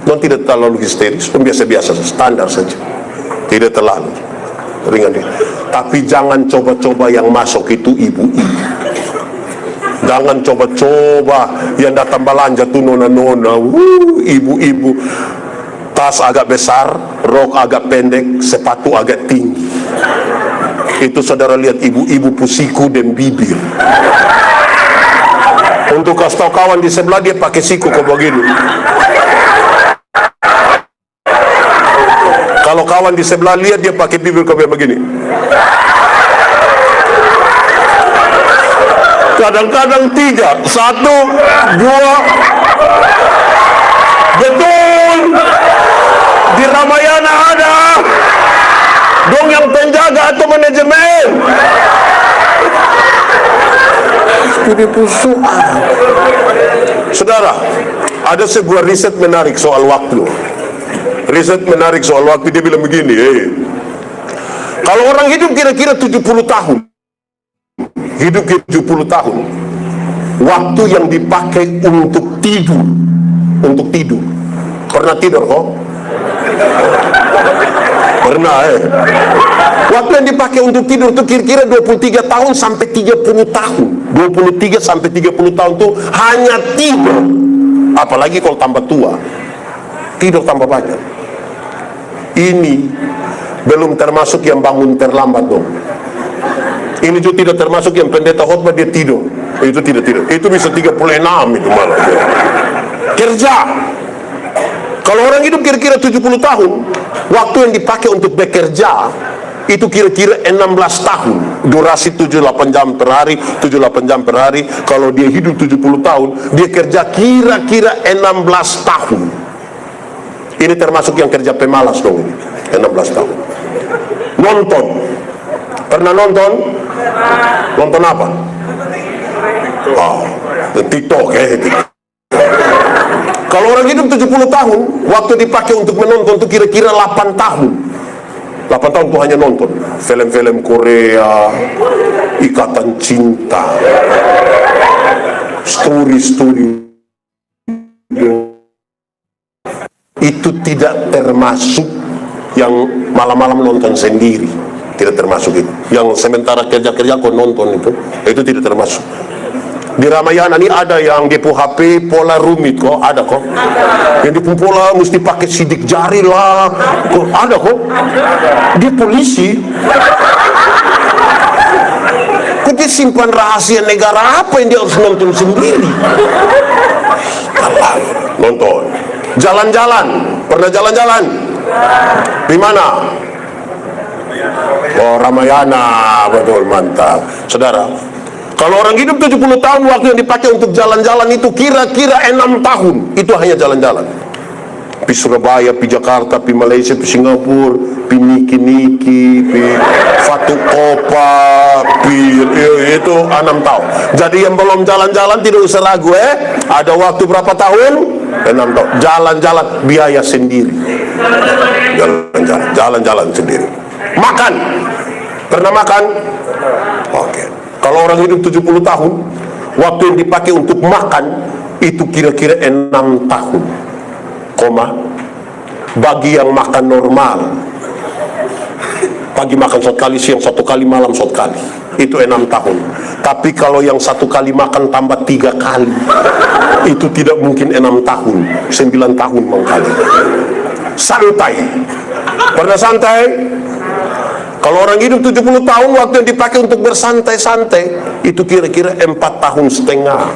non tidak terlalu histeris, biasa-biasa, standar saja, tidak terlalu ringan. Tapi jangan coba-coba yang masuk itu ibu-ibu. Jangan coba-coba yang datang belanja tuh nona-nona, ibu-ibu. Tas agak besar, rok agak pendek, sepatu agak tinggi. Itu saudara lihat ibu-ibu pusiku dan bibir. Untuk kasih tahu kawan di sebelah, dia pakai siku kok begini. Kalau kawan di sebelah lihat, dia pakai bibir kok begini. Kadang-kadang 3, 1, 2. Betul. Di Ramayana ada dong yang penjaga atau manajemen. Ini persoalan. Saudara, ada sebuah riset menarik soal waktu. Dia bilang begini, kalau orang hidup kira-kira 70 tahun, waktu yang dipakai untuk tidur. Pernah tidur kok? Pernah Waktu yang dipakai untuk tidur itu kira-kira 23 tahun sampai 30 tahun. 23 sampai 30 tahun itu hanya tidur. Apalagi kalau tambah tua, tidur tambah banyak. Ini belum termasuk yang bangun terlambat dong. Ini juga tidak termasuk yang pendeta khotbah dia tidur. Itu tidak tidur. Itu bisa 36 itu malah. Kerja. Kalau orang hidup kira-kira 70 tahun, waktu yang dipakai untuk bekerja itu kira-kira 16 tahun. Durasi 78 jam per hari, 78 jam per hari. Kalau dia hidup 70 tahun, dia kerja kira-kira 16 tahun. Ini termasuk yang kerja pemalas dong ini. 16 tahun. Nonton. Pernah nonton? Nonton apa? TikTok Kalau orang hidup 70 tahun, waktu dipakai untuk menonton itu kira-kira 8 tahun. 8 tahun itu hanya nonton film-film Korea, Ikatan Cinta, story-story. Itu tidak termasuk yang malam-malam nonton sendiri. tidak termasuk itu. Yang sementara kerja-kerja kau nonton itu tidak termasuk. Di Ramayana ini ada yang dia HP pola rumit kok, ada kok. Yang di pola mesti pakai sidik jari lah, kok ada kok. Dia polisi. Kok dia simpan rahasia negara apa yang dia harus nonton sendiri? Nonton. Jalan-jalan, pernah jalan-jalan? Di mana? Oh, Ramayana, betul, mantap. Saudara, kalau orang hidup 70 tahun, waktu yang dipakai untuk jalan-jalan itu kira-kira 6 tahun. Itu hanya jalan-jalan. Pi Surabaya, pi Jakarta, pi Malaysia, pi Singapura, pi Niki-Niki, pi Fatukopa, pi itu 6 tahun. Jadi yang belum jalan-jalan tidak usah ragu Ada waktu berapa tahun? 6 tahun. Jalan-jalan, biaya sendiri. Jalan-jalan sendiri. Makan. Pernah makan? Oke. Kalau orang hidup 70 tahun, waktu yang dipakai untuk makan itu kira-kira 6 tahun. Bagi yang makan normal, pagi makan 1 kali, siang 1 kali, malam 1 kali, itu 6 tahun. Tapi kalau yang 1 kali makan tambah 3 kali, itu tidak mungkin 6 tahun, 9 tahun mengkali. Santai. Pernah santai? Kalau orang hidup 70 tahun, waktu yang dipakai untuk bersantai-santai itu kira-kira 4 tahun setengah.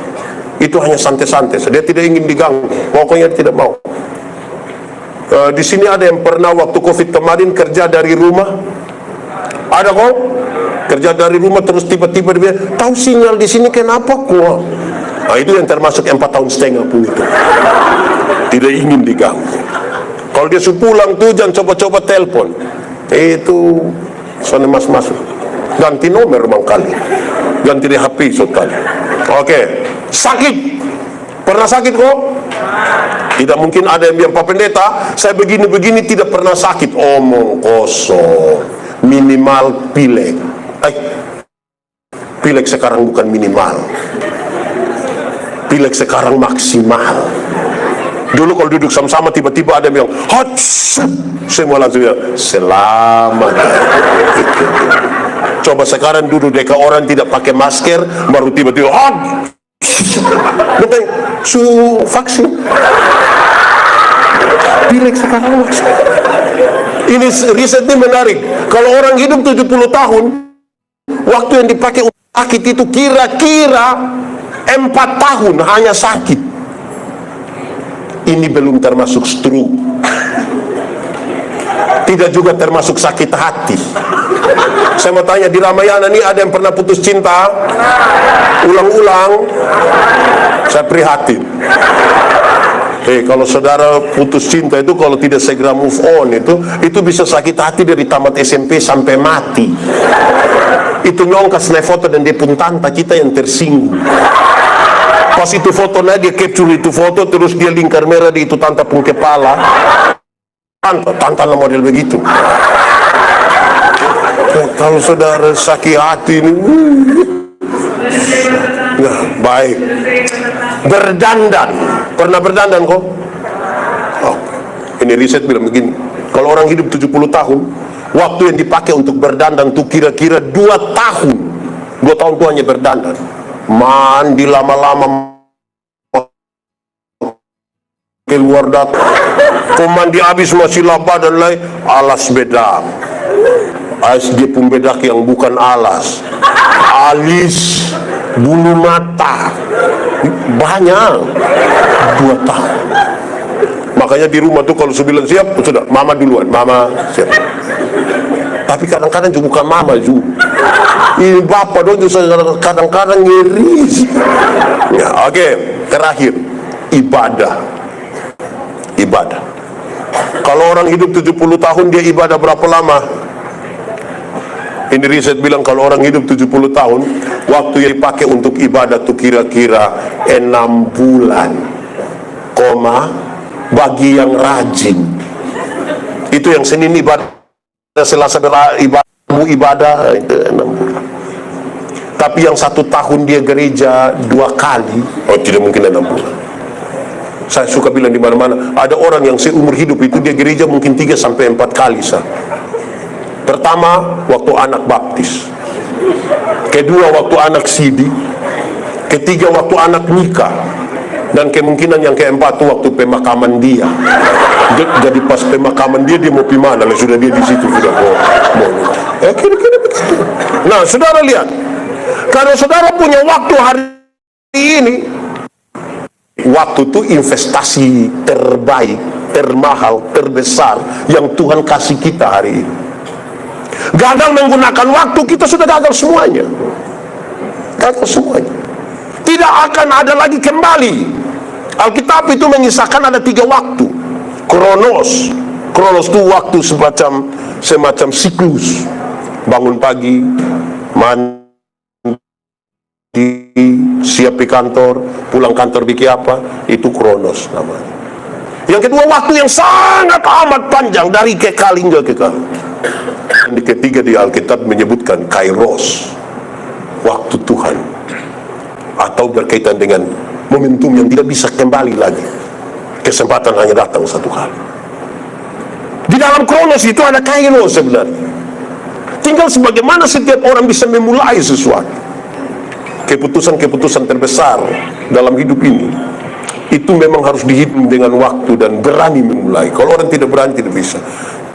Itu hanya santai-santai. Dia tidak ingin diganggu, pokoknya tidak mau. Di sini ada yang pernah waktu COVID kemarin kerja dari rumah? Ada kok? Kerja dari rumah terus tiba-tiba dia tahu sinyal di sini kenapa kok? Nah, itu yang termasuk 4 tahun setengah pun itu. Tidak ingin diganggu. Kalau dia pulang tuh jangan coba-coba telepon. Itu soalnya masuk ganti nomor mangkali, ganti di HP sekali. Oke. Sakit, pernah sakit kok? Tidak mungkin ada yang bilang, Pak Pendeta saya begini-begini tidak pernah sakit. Omong kosong. Minimal pilek. Pilek sekarang bukan minimal, pilek sekarang maksimal. Dulu kalau duduk sama-sama tiba-tiba ada yang bilang hot, semua langsung bilang selamat. Coba sekarang duduk dekat orang tidak pakai masker, baru tiba-tiba hot, bukan su vaksin. Pilek sekarang maksimal. Ini risetnya menarik. Kalau orang hidup 70 tahun, waktu yang dipakai untuk sakit itu kira-kira 4 tahun hanya sakit. Ini belum termasuk stroke, tidak juga termasuk sakit hati. Saya mau tanya, di Ramayana ini ada yang pernah putus cinta ulang-ulang? Saya prihatin. Kalau saudara putus cinta itu kalau tidak segera move on itu bisa sakit hati dari tamat SMP sampai mati. Itu nyongkas foto dan dia pun tanta kita yang tersinggung. Pas itu fotonya dia capture itu foto, terus dia lingkar merah di itu tanta pun kepala. Tanta model begitu. Kalau saudara sakit hati ini, nah, baik. Berdandan, pernah berdandan kok? Oh, ini riset bilang begini. Kalau orang hidup 70 tahun, waktu yang dipakai untuk berdandan tuh kira-kira 2 tahun. 2 tahun tuh hanya berdandan. Mandi lama-lama keluar datang, mandi habis masih laba dan lain, alas bedak, dia pun bedak yang bukan alas, alis, bulu mata, banyak. 2 tahun. Makanya di rumah tuh kalau sebilang siap, sudah mama duluan, mama siap. Tapi kadang-kadang juga bukan mama juga. Ini bapak dong kadang-kadang ngeri. Ya, oke. Terakhir, ibadah. Kalau orang hidup 70 tahun dia ibadah berapa lama? Ini riset bilang kalau orang hidup 70 tahun, waktu yang dipakai untuk ibadah tuh kira-kira 6 bulan. Bagi yang rajin. Itu yang Senin ibadah, Selasa ibadah itu 6 bulan. Tapi yang 1 tahun dia gereja 2 kali, tidak mungkin 6 bulan. Saya suka bilang di mana-mana, ada orang yang seumur hidup itu dia gereja mungkin 3 sampai 4 kali sah. Pertama, waktu anak baptis. Kedua, waktu anak sidi. Ketiga, waktu anak nikah. Dan kemungkinan yang keempat itu waktu pemakaman dia. Jadi pas pemakaman dia mau pi mana? Sudah dia di situ sudah mau. Kira-kira begitu. Nah, saudara lihat, kalau saudara punya waktu hari ini, waktu itu investasi terbaik, termahal, terbesar yang Tuhan kasih kita hari ini. Gagal menggunakan waktu, kita sudah gagal semuanya. Gagal semuanya. Tidak akan ada lagi kembali. Alkitab itu mengisahkan ada 3 waktu. Kronos. Kronos itu waktu semacam siklus. Bangun pagi, mandi, siap di kantor, pulang kantor bikin apa, itu kronos namanya. Yang kedua, waktu yang sangat amat panjang, dari kekal hingga kekal. Dan ketiga di Alkitab menyebutkan kairos, waktu Tuhan, atau berkaitan dengan momentum yang tidak bisa kembali lagi. Kesempatan hanya datang satu kali. Di dalam kronos itu ada kairos sebenarnya. Tinggal sebagaimana setiap orang bisa memulai sesuatu. Keputusan-keputusan terbesar dalam hidup ini, itu memang harus dihitung dengan waktu dan berani memulai. Kalau orang tidak berani, tidak bisa.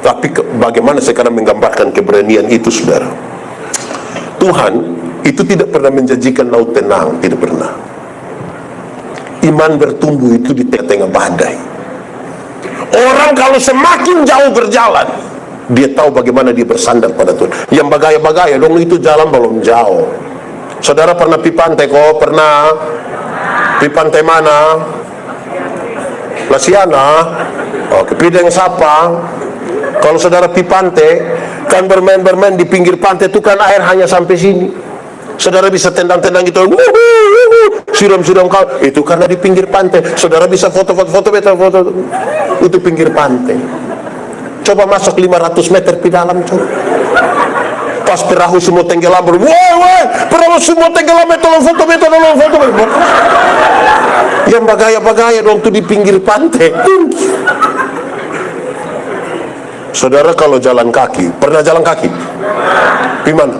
Tapi bagaimana sekarang menggambarkan keberanian itu, saudara? Tuhan itu tidak pernah menjanjikan laut tenang, tidak pernah. Iman bertumbuh itu di tengah-tengah badai. Orang kalau semakin jauh berjalan, dia tahu bagaimana dia bersandar pada Tuhan. Yang bagaya-bagaya dong itu jalan belum jauh. Saudara pernah pi pantai kok? Pernah? Pi pantai mana? Lasiana? Oke, Pideng Sapa. Kalau saudara pi pantai, kan bermain-bermain di pinggir pantai itu kan air hanya sampai sini. Saudara bisa tendang-tendang gitu, siram-siram kau. Itu karena di pinggir pantai. Saudara bisa foto-foto, itu pinggir pantai. Coba masuk 500 meter di dalam, coba. Pas perahu semua tenggelam, perahu semua tenggelam, tolong foto. Yang bagaya-bagaya dong tuh di pinggir pantai. Saudara kalau jalan kaki, pernah jalan kaki? Di mana?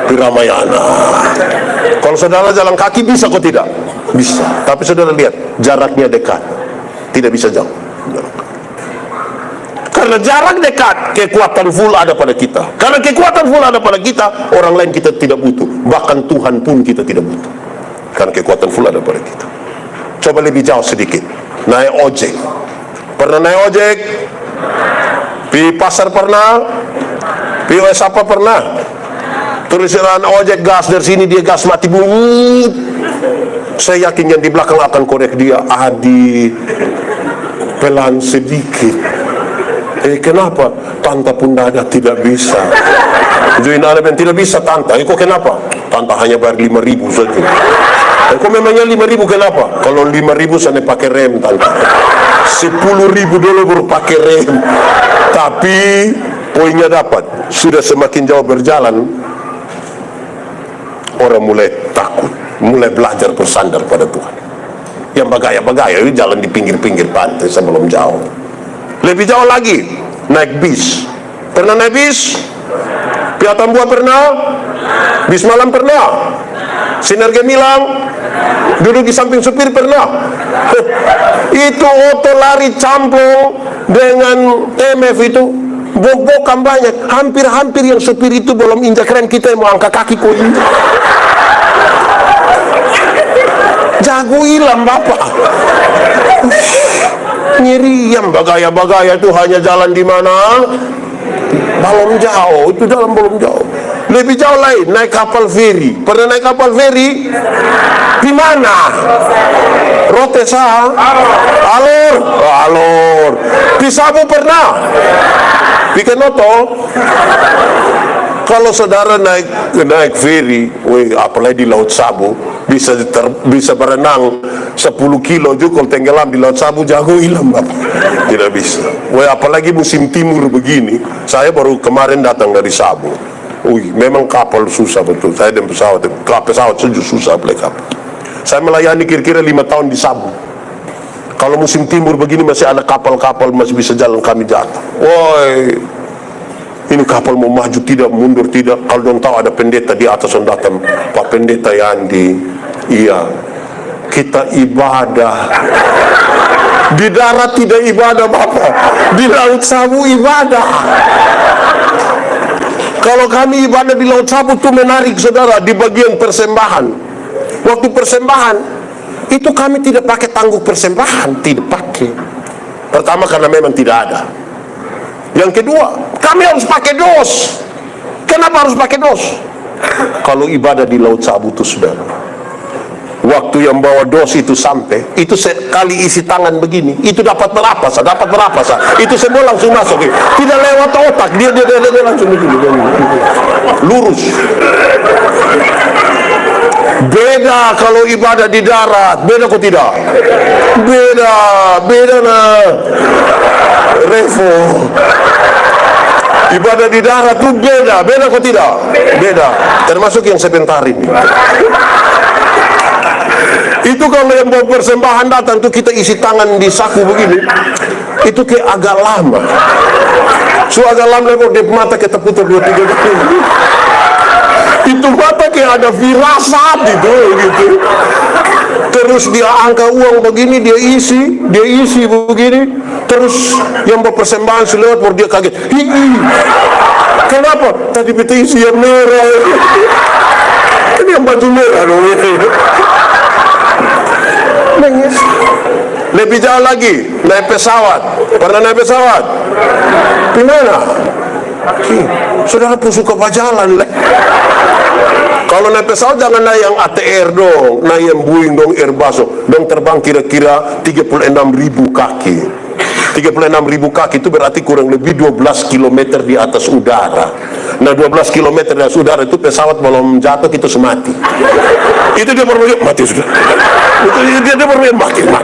Di Ramayana. Kalau saudara jalan kaki bisa kok tidak? Bisa. Tapi saudara lihat, jaraknya dekat. Tidak bisa jauh. Karena jarak dekat, kekuatan full ada pada kita. Karena kekuatan full ada pada kita, orang lain kita tidak butuh. Bahkan Tuhan pun kita tidak butuh. Karena kekuatan full ada pada kita. Coba lebih jauh sedikit. Naik ojek. Pernah naik ojek? Di pasar pernah? POS apa pernah? Terus jalan ojek gas dari sini, dia gas mati. Saya yakin yang di belakang akan korek dia. Adi, pelan sedikit. Kenapa? Tanta pun ada tidak bisa. Join elemen tidak bisa tanta. Kok kenapa? Tanta hanya bayar 5.000 saja. Kok memangnya 5.000 kenapa? Kalau 5.000 saya pakai rem tanta. 10.000 dulu baru pakai rem. Tapi poinnya dapat. Sudah semakin jauh berjalan, orang mulai takut, mulai belajar bersandar pada Tuhan. Yang bagaya-bagaya itu jalan di pinggir-pinggir pantai sebelum jauh. Lebih jauh lagi, naik bis. Pernah naik bis? Piatan Buah pernah? Bis malam pernah? Sinar Gemilang? Duduk di samping supir pernah? Itu oto lari campur dengan TMF itu, bok-bokan banyak. Hampir-hampir yang supir itu belum injak rem, kita yang mau angkat kaki kok. Jago hilang bapak. Ngiriam bagaya-bagaya itu hanya jalan di mana? Belum jauh, itu jalan belum jauh. Lebih jauh lain, naik kapal feri. Pernah naik kapal feri? Di mana? Rotesa? Alor. Di Sabu pernah? Di Kenoto? Kalau saudara naik feri, apalagi di Laut Sabu, bisa berenang 10 kilo juga. Kalau tenggelam di Laut Sabu, jago hilang bapak. Tidak bisa. Apalagi musim timur begini. Saya baru kemarin datang dari Sabu. Memang kapal susah betul. Saya dan pesawat saja susah beli kapal. Saya melayani kira-kira 5 tahun di Sabu. Kalau musim timur begini masih ada kapal-kapal masih bisa jalan, kami jatuh. Ini kapal mau maju tidak, mundur tidak. Kalau dong tahu ada pendeta di atas yang datang, Pak Pendeta Yandi, iya, kita ibadah. Di darat tidak ibadah Bapak, di Laut Sabu ibadah. Kalau kami ibadah di Laut Sabu itu menarik saudara, di bagian persembahan. Waktu persembahan, itu kami tidak pakai tangguh persembahan, tidak pakai. Pertama karena memang tidak ada. Yang kedua, kami harus pakai dos. Kenapa harus pakai dos? Kalau ibadah di Laut Sabu itu saudara, waktu yang bawa dos itu sampai, itu sekali isi tangan begini, itu dapat berapa sah? Itu semua langsung masuk, tidak lewat otak, dia langsung begini, lurus. Beda kalau ibadah di darat, beda kok tidak? Beda nah, Revo. Ibadah di darat tuh beda kok tidak? Beda, termasuk yang sebentar ini. Itu kalau yang bawa persembahan datang tuh kita isi tangan di saku begini, itu kayak agak lama. Agak lama kok di mata kita putar 2-3 kali. Itu mata kayak ada firasat itu gitu. Terus dia angka uang begini, dia isi begini. Terus yang bawa persembahan selewat baru dia kaget. Kenapa? Tadi kita isi yang merah. Ini yang baju merah dong. Nangis. Lebih jauh lagi, naik pesawat. Pernah naik pesawat? Di mana? Saudara pun suka berjalan. Kalau naik pesawat jangan naik yang ATR dong, naik yang Boeing dong, Airbus dong, terbang kira-kira 36.000 kaki. 36.000 kaki itu berarti kurang lebih 12 km di atas udara. Nah 12 km di atas udara itu pesawat belum jatuh kita semati. Itu dia bermain mati sudah. Itu dia bermain mati sudah.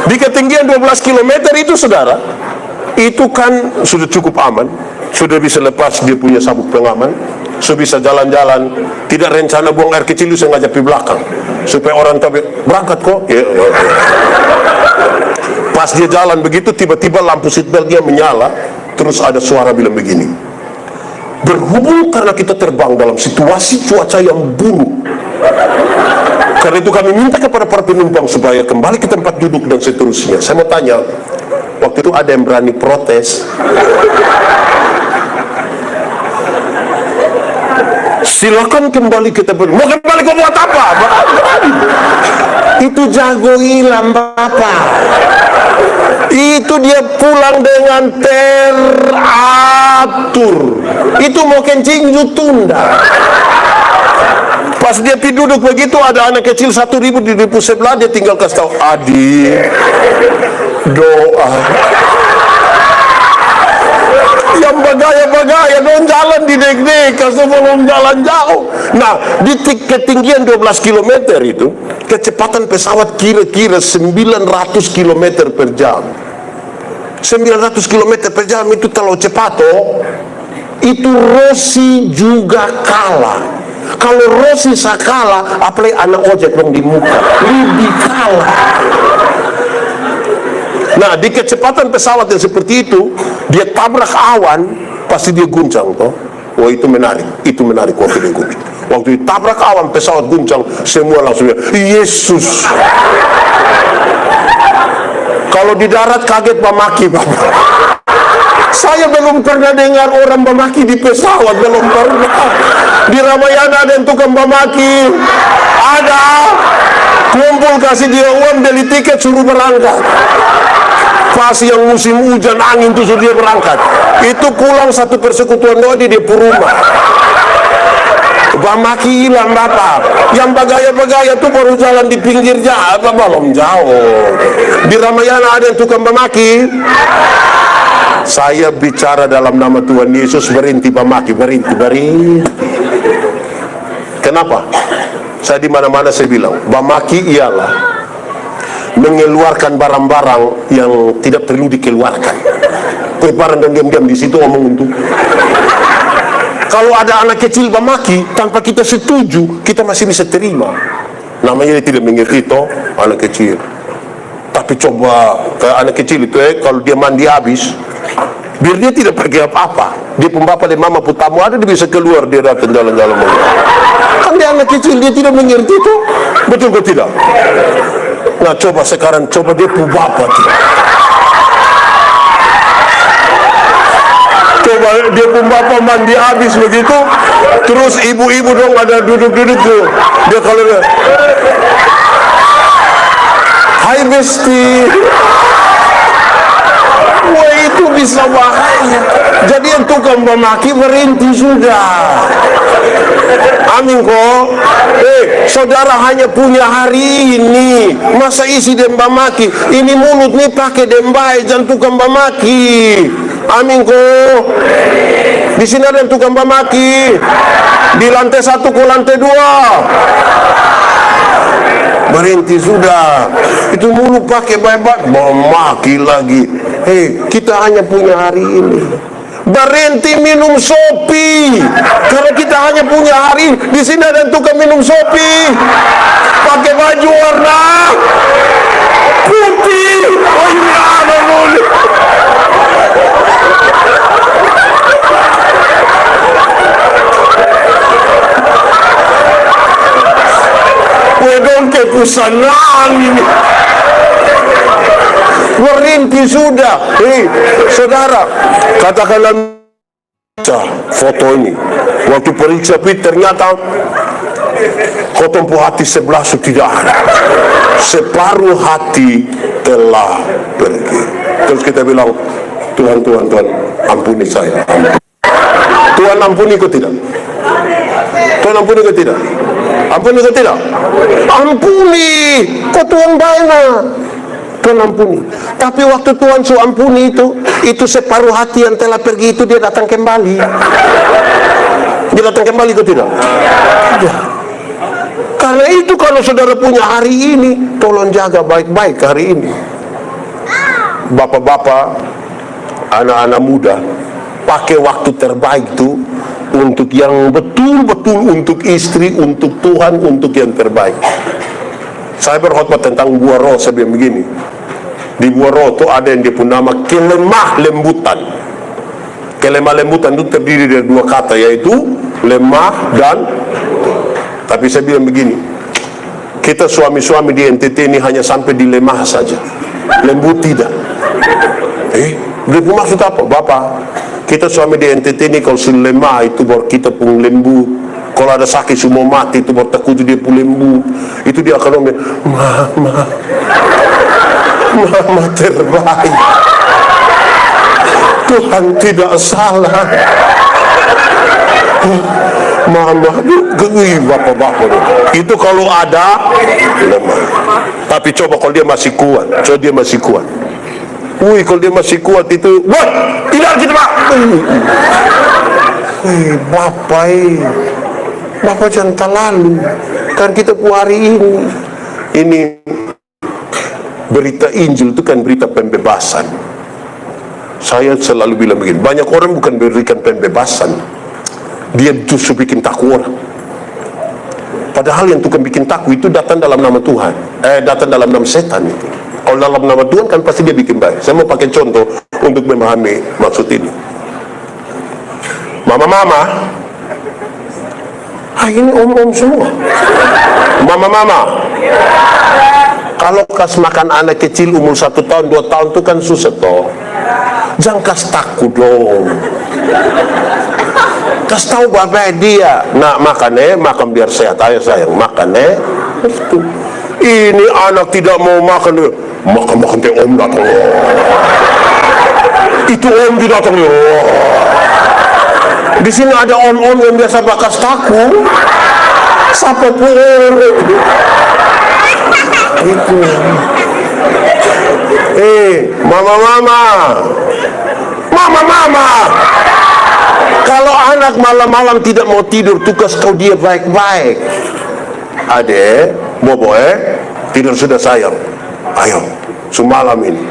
Di ketinggian 12 km itu saudara, itu kan sudah cukup aman, sudah bisa lepas dia punya sabuk pengaman, sudah bisa jalan-jalan, tidak rencana buang air kecil itu sengaja di belakang supaya orang tahu berangkat kok. Ya. Pas dia jalan begitu tiba-tiba lampu seatbelt dia menyala, terus ada suara bilang begini, berhubung karena kita terbang dalam situasi cuaca yang buruk, karena itu kami minta kepada para penumpang supaya kembali ke tempat duduk dan seterusnya. Saya mau tanya, waktu itu ada yang berani protes? Silakan kembali ke tempat. Mau kembali ke buat apa? Itu jago hilang Bapak. Itu dia pulang dengan teratur. Itu mau kencing tunda. Pas dia duduk begitu ada anak kecil 1.000 di depan sebelah, dia tinggal kasih tahu, adik doa. Yang bagaya-bagaya dong jalan di dek-dek sebelum jalan jauh. Nah di ketinggian 12 km itu kecepatan pesawat kira-kira 900 km per jam. 900 km per jam itu terlalu cepat itu Rossi juga kalah. Kalau Rossi kalah, apalagi anak ojek dong di muka, lebih kalah. Nah di kecepatan pesawat yang seperti itu, dia tabrak awan, pasti dia guncang toh. Wah itu menarik waktu dia guncang. Waktu ditabrak awan pesawat guncang, semua langsung Yesus. Kalau di darat kaget memaki Bapak. Saya belum pernah dengar orang memaki di pesawat, belum pernah. Di Ramayana ada yang tukang memaki, ada. Kumpul kasih dia uang, beli tiket suruh berangkat. Pas yang musim hujan angin itu suruh dia berangkat. Itu pulang satu persekutuan doa di rumah. Bamaki hilang Bapak. Yang bagaya-bagaya itu baru jalan di pinggir jalan, belum jauh. Di Ramayana ada yang tukang bamaki. Saya bicara dalam nama Tuhan Yesus, berhenti bamaki, berhenti. Kenapa? Saya di mana-mana saya bilang, bamaki ialah mengeluarkan barang-barang yang tidak perlu dikeluarkan. Barang dan diam-diam di situ ngomong untuk. Kalau ada anak kecil bamaki tanpa kita setuju, kita masih bisa terima. Namanya dia tidak mengerti toh, anak kecil. Tapi coba ke anak kecil itu kalau dia mandi habis, biar dia tidak pergi apa-apa. Dia pun bapa dan mama pun tamu ada, dia bisa keluar, dia datang jalan-jalan. Kan dia anak kecil, dia tidak mengerti itu. Betul ke tidak? Nah, coba sekarang, coba dia pun bapa tidak. Coba dia pun bapa mandi habis begitu, terus ibu-ibu dong ada duduk-duduk tuh. Dia kalau dia, hai besti. Wah, itu bisa bahaya. Jadi yang tukang memaki berhenti sudah. Amin kok. Saudara hanya punya hari ini. Masa isi demba maki? Ini mulut nih pakai dembai, jangan tukang memaki. Amin kok. Di sini ada yang tukang memaki. Di lantai 1 ke lantai 2. Berhenti sudah. Itu mulut pakai baik-baik, memaki lagi. Kita hanya punya hari ini. Berhenti minum sopi. Karena kita hanya punya hari ini. Di sini ada yang tukang minum sopi, pakai baju warna putih. Oh ini ada boleh. Wedon kepusanan ini. Berhenti sudah. Saudara, katakanlah foto ini. Waktu periksa ternyata kotompu hati sebelah tidak ada. Separuh hati telah pergi. Terus kita bilang, Tuhan, ampuni saya. Tuhan ampuni kau tidak? Tuhan ampuni kau tidak? Ampuni kau tidak? Ampuni. Kau Tuhan baik. Tuhan ampuni. Tapi waktu Tuhan su ampuni itu separuh hati yang telah pergi itu dia datang kembali. Dia datang kembali ke tidak? Tidak. Karena itu kalau saudara punya hari ini, tolong jaga baik-baik hari ini. Bapak-bapak, anak-anak muda, pakai waktu terbaik itu untuk yang betul-betul untuk istri, untuk Tuhan, untuk yang terbaik. Saya berkhotbah tentang buah roh, saya bilang begini. Di buah roh itu ada yang dia pun nama kelemah lembutan. Kelemah lembutan itu terdiri dari 2 kata, yaitu lemah dan. Tapi saya bilang begini, kita suami-suami di NTT ini hanya sampai di lemah saja, lembut tidak. Dia pun maksud apa? Bapak, kita suami di NTT ini kalau sudah lemah itu baru kita pun lembut. Kalau ada sakit semua mati itu baru takut dia pun lembut. Itu dia akan ngomong, Mama terbaik. Tuhan tidak salah. Mama, bapak-bapak itu kalau ada lemah. Tapi coba kalau dia masih kuat, kalau dia masih kuat itu, wah, tidak kita pak. Bapak jangan terlalu. Kan kita hari ini berita Injil itu kan berita pembebasan. Saya selalu bilang begini, banyak orang bukan berikan pembebasan, dia justru bikin takut orang. Padahal yang tukang bikin takut itu datang dalam nama Tuhan, datang dalam nama setan itu. Kalau dalam nama Tuhan kan pasti dia bikin baik. Saya mau pakai contoh untuk memahami maksud ini. Mama-mama, ini om-om semua. Mama-mama, kalau kas makan anak kecil umur 1 tahun, 2 tahun itu kan susah toh. Jangan kas takut dong. Kas tahu bapak dia, nak makan biar sehat. Ayo sayang, makan itu. Ini anak tidak mau makan, makan teh om datang. Itu om tidak datang. Di sini ada om-om yang biasa bakas takut. Siapa pun itu. Mama. Kalau anak malam-malam tidak mau tidur, tugas kau dia baik-baik. Adek, bobo tidur sudah sayang. Ayo, semalam ini.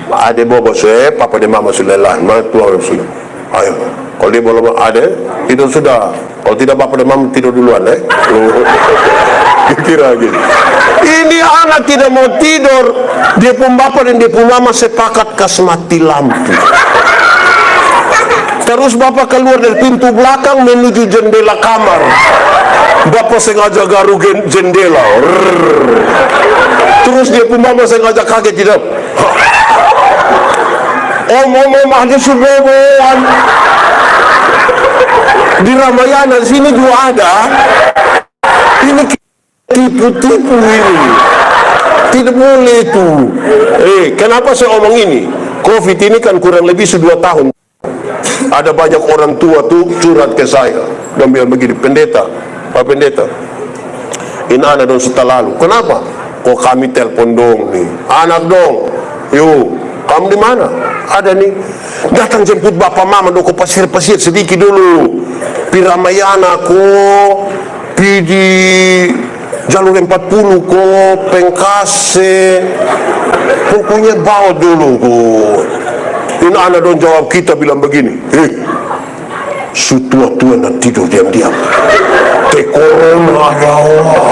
Adek bobo papa dan mama sudah lain. Keluar sudah. Ayo, kalau dia belum ada, tidur sudah. Kalau tidak papa dan mama tidur duluan, kira gitu. Ini anak tidak mau tidur, dia pun bapak dan dia pun mama sepakat kasih mati lampu. Terus bapak keluar dari pintu belakang menuju jendela kamar. Bapak sengaja garu jendela. Terus dia pun mama sengaja kaget tidak. Om ada subuhan. Di Ramayana di sini juga ada. Ini tipu-tipu ini. Tidak boleh itu. Kenapa saya omong ini? Covid ini kan kurang lebih 2 tahun. Ada banyak orang tua tuh curhat ke saya. Dan bilang begini, Pak Pendeta, ini anak dong sudah lalu. Kenapa? Kok kami telepon dong nih. Anak dong. Yuk, kamu di mana? Ada nih. Datang jemput bapak mama dong ke pasir-pasir sedikit dulu. Pi Ramayana ko, pi di jalur 40 ko, Pengkase. Pokoknya bawa dulu ko. Ini anak dong jawab kita bilang begini, sutua-tua nak tidur diam-diam. Corona ya Allah.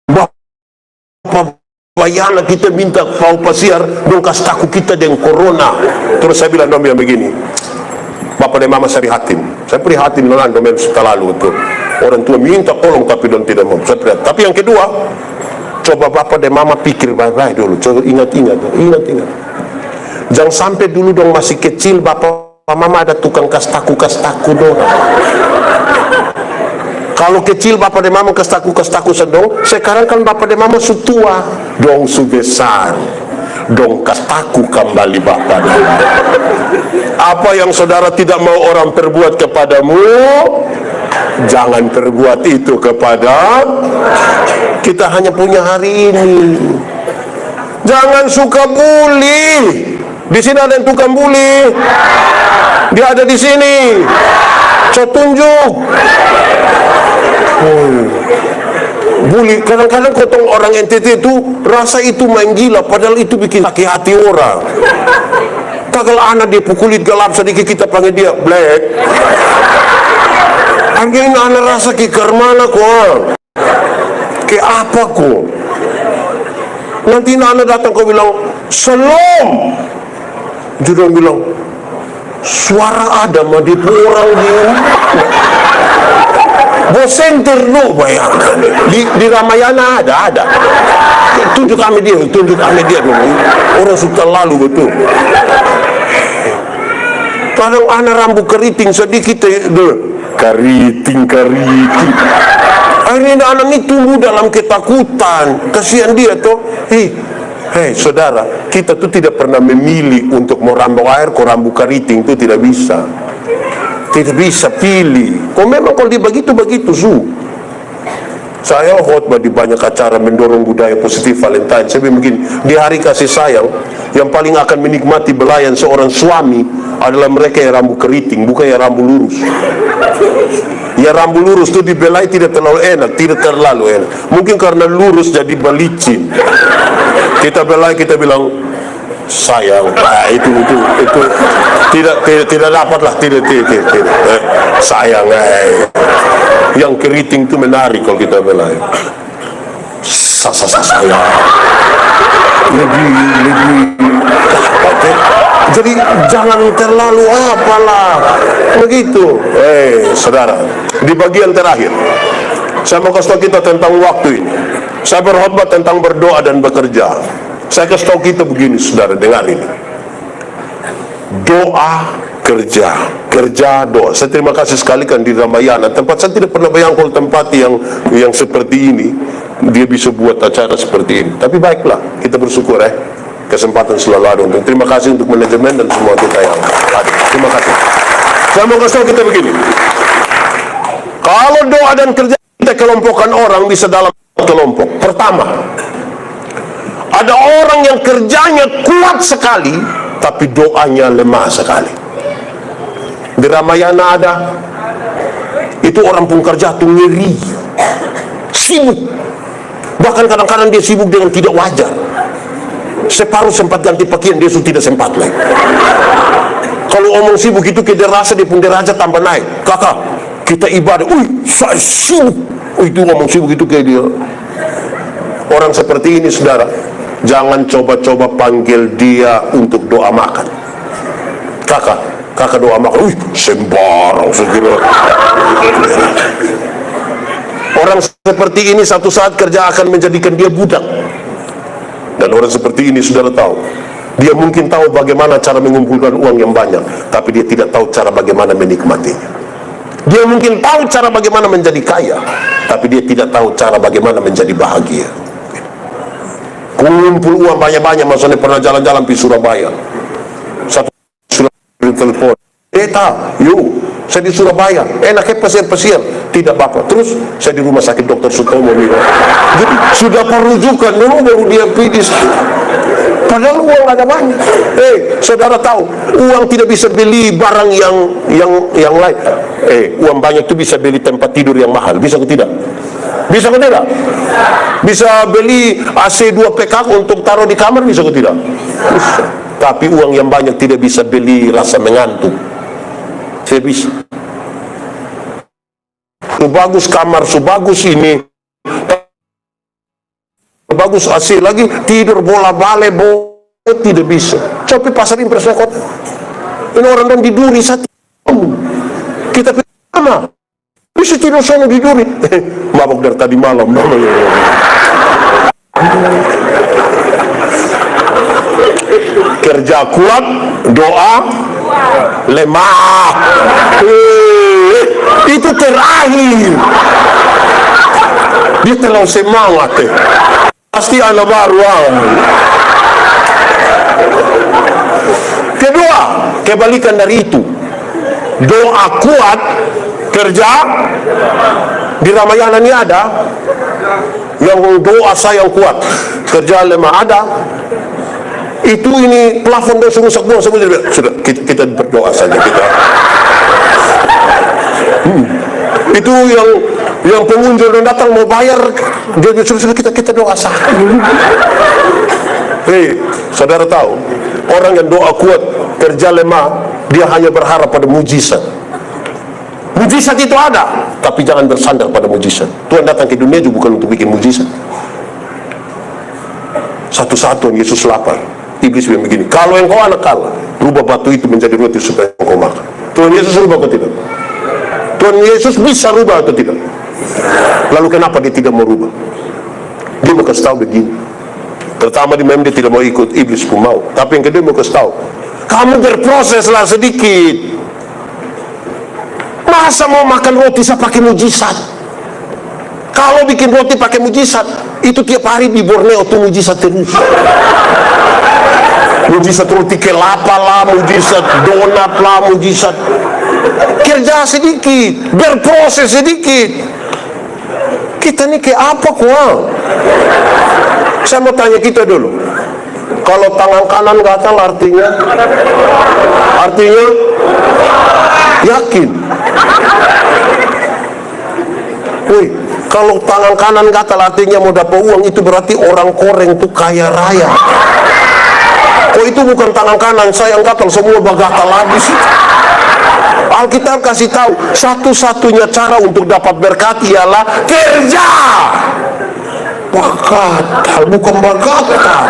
Bapak bayana kita minta pau pasiar dong kasih taku kita dengan corona. Terus saya bilang dong begini, bapak dan mama saya prihatin. Saya prihatin dengan dong setelah lalu itu. Orang tua minta tolong tapi dong tidak mau. Saya prihatin. Tapi yang kedua, coba bapak dan mama pikir baik-baik dulu. Coba ingat-ingat. Jangan sampai dulu dong masih kecil bapak mama ada tukang kastaku dong. Kalau kecil bapak dan mama kastaku sedong, sekarang kan bapak dan mama sutua dong besar. Dong kastaku kembali bapak dan mama. Apa yang saudara tidak mau orang perbuat kepadamu, jangan perbuat itu kepada kita. Hanya punya hari ini. Jangan suka bully. Di sini ada yang tukang bully. Dia ada di sini. Saya tunjuk. Bully. Kadang-kadang kotong orang NTT itu rasa itu main gila, padahal itu bikin sakit hati orang. Kalau anak dia pukulit gelap sedikit kita panggil dia black. Angin anak rasa ke mana kok? Ke apa kok? Nanti anak datang kau bilang salam. Dia bilang suara ada mah di orang dia. Bosen terus bayangkan. Di Ramayana ada. Tunjuk kami dia dulu. Orang suka lalu betul. Kadang anak rambut keriting sedikit keriting. Akhirnya anak ini tumbuh dalam ketakutan. Kasihan dia tuh. Hei saudara, kita tuh tidak pernah memilih untuk mau rambut air, kok rambut keriting itu tidak bisa. Tidak bisa pilih. Kok memang kalau dia begitu su. Saya khotbah di banyak acara mendorong budaya positif Valentine. Saya bilang begini, di hari kasih sayang yang paling akan menikmati belayan seorang suami adalah mereka yang rambut keriting, bukan yang rambut lurus. Ya rambut lurus itu dibelai tidak terlalu enak, tidak terlalu enak. Mungkin karena lurus jadi balicin. Kita belai, kita bilang sayang, itu tidak dapatlah, tidak sayang. Yang keriting itu menarik kalau kita belai. Sayang. Lebih. Jadi jangan terlalu apalah begitu. Saudara, di bagian terakhir saya mau kasih tahu kita tentang waktu ini. Saya berkhotbah tentang berdoa dan bekerja. Saya kasih tahu kita begini, saudara, dengar ini. Doa, kerja, doa. Saya terima kasih sekali kan di Ramayana. Tempat saya tidak pernah bayangkan tempat yang seperti ini. Dia bisa buat acara seperti ini. Tapi baiklah, kita bersyukur kesempatan selalu ada. Dan terima kasih untuk manajemen dan semua kita yang hadir. Terima kasih. Saya mau kasih tahu kita begini. Kalau doa dan kerja kita kelompokkan orang bisa dalam kelompok. Pertama, ada orang yang kerjanya kuat sekali tapi doanya lemah sekali. Di Ramayana ada. Itu orang pun kerja tuh ngeri, sibuk, bahkan kadang-kadang dia sibuk dengan tidak wajar. Separuh sempat ganti pakaian, dia sudah tidak sempat lagi. Kalau omong sibuk itu kita rasa dia pun derajat tambah naik. Kakak, kita ibadah, saya sibuk. itu ngomong sih begitu kayak dia. Orang seperti ini, saudara, jangan coba-coba panggil dia untuk doa makan. Kakak doa makan, sembarang segera. Orang seperti ini satu saat kerja akan menjadikan dia budak. Dan orang seperti ini, saudara tahu, dia mungkin tahu bagaimana cara mengumpulkan uang yang banyak, tapi dia tidak tahu cara bagaimana menikmatinya. Dia mungkin tahu cara bagaimana menjadi kaya, tapi dia tidak tahu cara bagaimana menjadi bahagia. Kumpul uang banyak-banyak, maksudnya pernah jalan-jalan di Surabaya. Satu Surabaya telepon, yuk, saya di Surabaya, enaknya pasien-pasien. Tidak apa-apa. Terus saya di rumah sakit Dr. Sutomo. Jadi sudah perujukan dulu baru dia pidis. Padahal uang ada banyak. Saudara tahu, uang tidak bisa beli barang yang lain. Uang banyak itu bisa beli tempat tidur yang mahal. Bisa atau tidak? Bisa atau tidak? Bisa beli AC 2 PK untuk taruh di kamar, bisa atau tidak? Bisa. Tapi uang yang banyak tidak bisa beli rasa mengantuk. Saya bisa. Sebagus kamar, sebagus ini, sebagus AC lagi, tidur bola bale, tidak bisa. Coba pasar impres kota. Ini orang di Duri satu. Kita sama. Bisa tidur sana di Duri. Mabok dari tadi malam. Kerja kuat, doa lemah. Itu terakhir. Dia terlalu semangat. Pasti anak baru. Kedua, kebalikan dari itu. Doa kuat, kerja di Ramayana ini ada. Yang doa sayang kuat, kerja lemah ada. Itu ini plafon dosa rusak semua. Sudah, kita berdoa saja kita. Itu yang pengunjung yang datang mau bayar, dia suruh kita doa sah. Saudara tahu, orang yang doa kuat, kerja lemah, dia hanya berharap pada mujizat. Mujizat itu ada, tapi jangan bersandar pada mujizat. Tuhan datang ke dunia juga bukan untuk bikin mujizat. Satu-satuan Yesus lapar, iblis bilang begini, kalau engkau anak Allah, rubah batu itu menjadi roti supaya engkau makan. Tuhan Yesus rubah atau tidak? Tuhan Yesus bisa rubah atau tidak? Lalu kenapa dia tidak mau rubah? Dia mau kasih tahu begini. Pertama dia tidak mau ikut, iblis pun mau. Tapi yang kedua mau kasih tahu, kamu berproseslah sedikit. Masa mau makan roti saya pakai mujizat? Kalau bikin roti pakai mujizat, itu tiap hari di Borneo tuh mujizat terus. Mujizat roti kelapa lah, mujizat donat lah, mujizat. Kerja sedikit, berproses sedikit. Kita ini kayak apa kuang? Saya mau tanya kita dulu. Kalau tangan kanan gatal artinya yakin. Kalau tangan kanan gatal artinya mau dapat uang, itu berarti orang koreng tuh kaya raya. Oh, itu bukan tangan kanan saya yang gatal, semua gatal habis. Alkitab kasih tahu, satu-satunya cara untuk dapat berkat ialah kerja. Bagatal, bukan bagatal.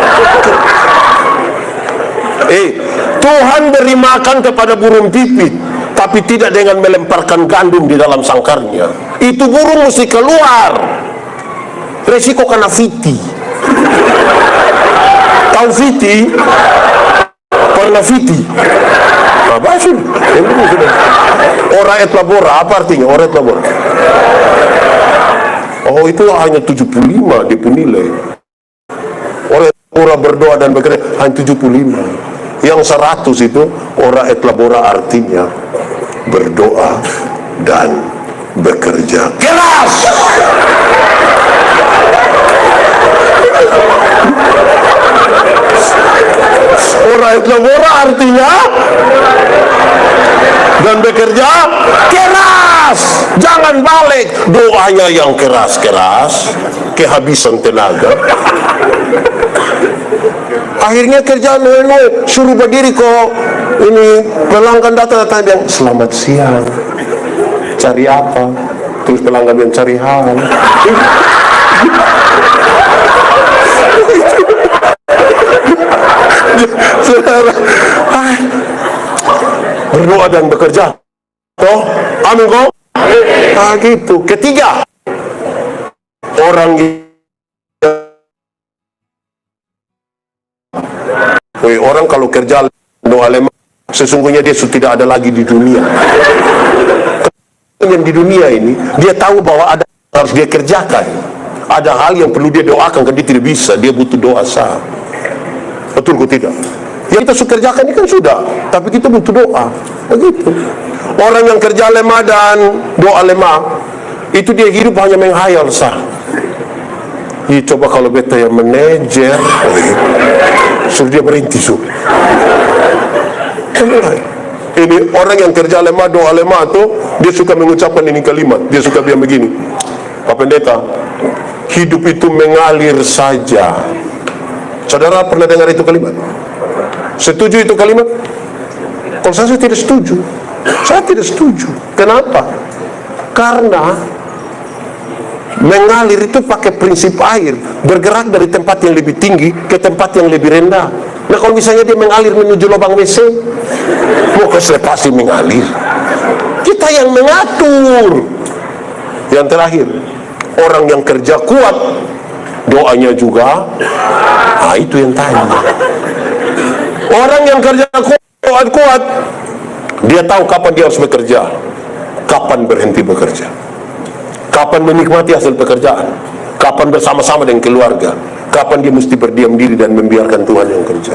Tuhan beri makan kepada burung pipit, tapi tidak dengan melemparkan gandum di dalam sangkarnya. Itu burung mesti keluar. Resiko kena fiti. Tahu fiti? Pernah fiti? Apa sih? Ora et labora, apa artinya ora et labora? Oh, itu hanya 75 dipunilai. Ora berdoa dan bekerja hanya 75. Yang 100 itu ora et labora, artinya berdoa dan bekerja keras. Ora et labora artinya dan bekerja keras. Jangan balik doanya yang keras-keras, kehabisan tenaga. Akhirnya kerjaan suruh berdiri kok. Ini pelanggan datang bilang, selamat siang. Cari apa? Terus pelanggan yang cari hal. Saudara, berdoa dan bekerja. Toh, amin kok. Nah, gitu. Ketiga, orang kalau kerja doa lemah, sesungguhnya dia sudah tidak ada lagi di dunia. Yang di dunia ini, dia tahu bahwa ada harus dia kerjakan. Ada hal yang perlu dia doakan, kan dia tidak bisa, dia butuh doa sah. Betul kok tidak? Yang kita suka kerjakan ini kan sudah, tapi kita butuh doa. Begitu. Orang yang kerja lemah dan doa lemah, itu dia hidup hanya menghayal sah. Coba kalau beta yang manajer, suruh dia berhenti suruh. Ini orang yang kerja lemah, doa lemah tuh, dia suka mengucapkan ini kalimat. Dia suka bilang begini, Pak Pendeta, hidup itu mengalir saja. Saudara pernah dengar itu kalimat? Setuju itu kalimat? Kalau saya tidak setuju. Saya tidak setuju. Kenapa? Karena mengalir itu pakai prinsip air, bergerak dari tempat yang lebih tinggi ke tempat yang lebih rendah. Nah, kalau misalnya dia mengalir menuju lubang WC, maka saya pasti mengalir. Kita yang mengatur. Yang terakhir, orang yang kerja kuat, doanya juga, nah itu yang tanya. Orang yang kerja kuat, dia tahu kapan dia harus bekerja, kapan berhenti bekerja, kapan menikmati hasil pekerjaan, kapan bersama-sama dengan keluarga, kapan dia mesti berdiam diri dan membiarkan Tuhan yang kerja.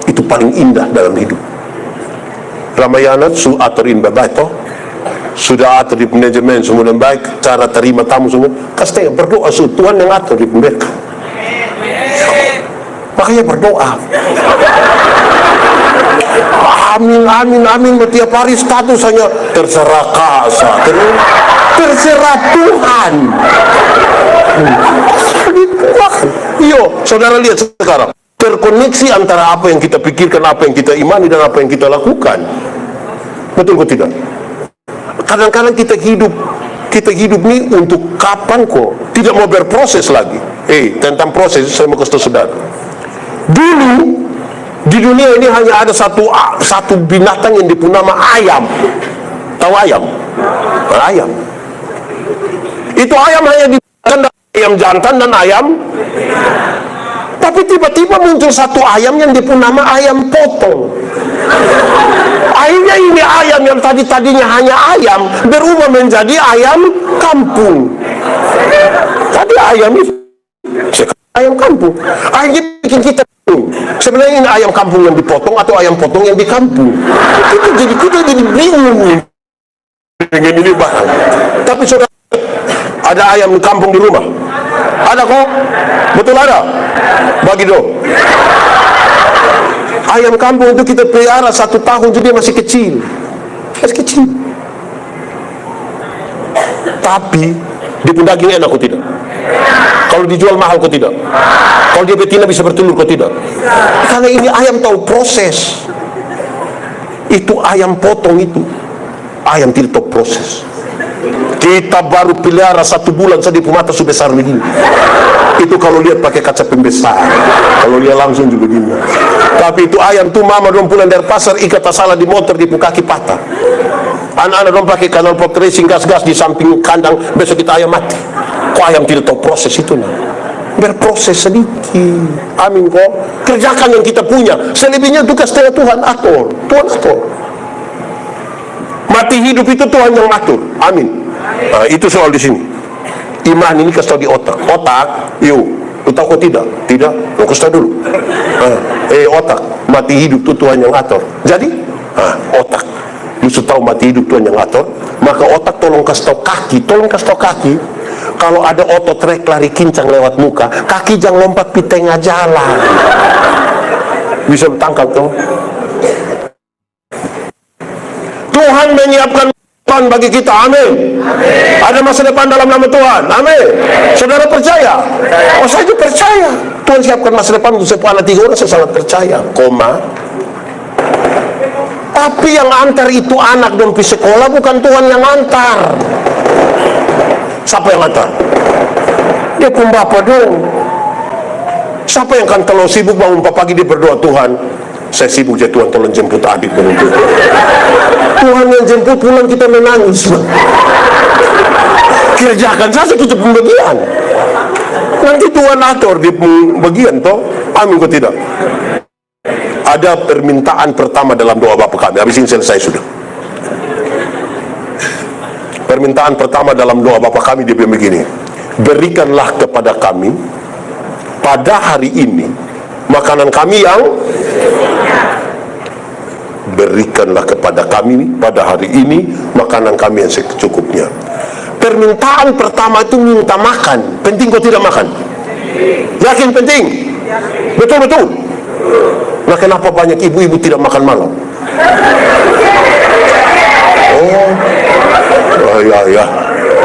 Itu paling indah dalam hidup. Ramayana su aturin baik toh, sudah atur di manajemen semua dan baik, cara terima tamu semua, kasih berdoa su Tuhan yang atur di mereka. Makanya berdoa. Amin, amin, amin. Setiap hari status hanya terserah kasa, terserah Tuhan. Yo, saudara lihat sekarang, terkoneksi antara apa yang kita pikirkan, apa yang kita imani, dan apa yang kita lakukan. Betul kok tidak? Kadang-kadang kita hidup ini untuk kapan kok? Tidak mau berproses lagi. Tentang proses saya mau kasih tahu saudara. Dulu di dunia ini hanya ada satu binatang yang dipunama ayam. Tahu ayam? Ayam. Itu ayam hanya dibedakan ayam jantan dan ayam. Tapi tiba-tiba muncul satu ayam yang dipunama ayam potong. Akhirnya ini ayam yang tadinya hanya ayam berubah menjadi ayam kampung. Tadi ayam itu ayam kampung. Akhirnya bikin kita sebenarnya ini ayam kampung yang dipotong atau ayam potong yang di kampung. Kita jadi bingung dengan ini barang. Tapi saudara, ada ayam di kampung di rumah? Ada kok? Betul ada? Bagi dong. Ayam kampung itu kita pelihara 1 tahun jadi masih kecil. Masih kecil. Tapi dia pun daging enak kok tidak? Kalau dijual mahal kok tidak? Kalau dia betina bisa bertelur kok tidak? Karena ini ayam tahu proses. Itu ayam potong itu. Ayam tidak tahu proses. Kita baru pelihara 1 bulan saja di mata sudah besar begini. Itu kalau lihat pakai kaca pembesar. Kalau lihat langsung juga begini. Tapi itu ayam tuh mama dong pulang dari pasar, ikat salah di motor, di kaki patah. Anak-anak dong pakai kanal pot racing gas-gas di samping kandang, besok kita ayam mati. Kok ayam tidak tahu proses itu nah? Berproses sedikit. Amin kok. Kerjakan yang kita punya. Selebihnya tugas Tuhan atur. Tuhan atur. Mati hidup itu Tuhan yang atur. Amin. Nah, itu soal di sini. Iman ini kasih tahu di otak. Otak, yuk. Lu tahu kok tidak? Tidak. Lu kasih tahu dulu. Otak. Mati hidup itu Tuhan yang atur. Jadi, otak. Lu tahu mati hidup Tuhan yang atur. Maka otak tolong kasih tahu kaki. Tolong kasih tahu kaki. Kalau ada otot rek lari kincang lewat muka, kaki jangan lompat di tengah jalan. Bisa bertangkap tuh. Tuhan menyiapkan depan bagi kita, amin. Ada masa depan dalam nama Tuhan, amin. Saudara percaya? Oh, saya juga percaya. Tuhan siapkan masa depan untuk anak 3 orang, saya sangat percaya. Tapi yang antar itu anak dan pergi sekolah, bukan Tuhan yang antar. Siapa yang antar? Dia pun bapak dong. Siapa yang kan kalau sibuk bangun pagi dia berdoa, Tuhan, saya sibuk ya Tuhan, tolong jemput adik menuntut. Tuhan yang jemput pulang kita menangis. Kerjakan saja kita pembagian. Nanti Tuhan atur di pembagian toh. Amin kok tidak? Ada permintaan pertama dalam doa Bapa kami. Habis ini selesai sudah. Permintaan pertama dalam doa Bapa kami dia bilang begini, berikanlah kepada kami pada hari ini makanan kami yang berikanlah kepada kami pada hari ini makanan kami yang secukupnya. Permintaan pertama itu minta makan. Penting kok tidak makan? Yakin penting? Betul-betul? Nah kenapa banyak ibu-ibu tidak makan malam? Oh ya.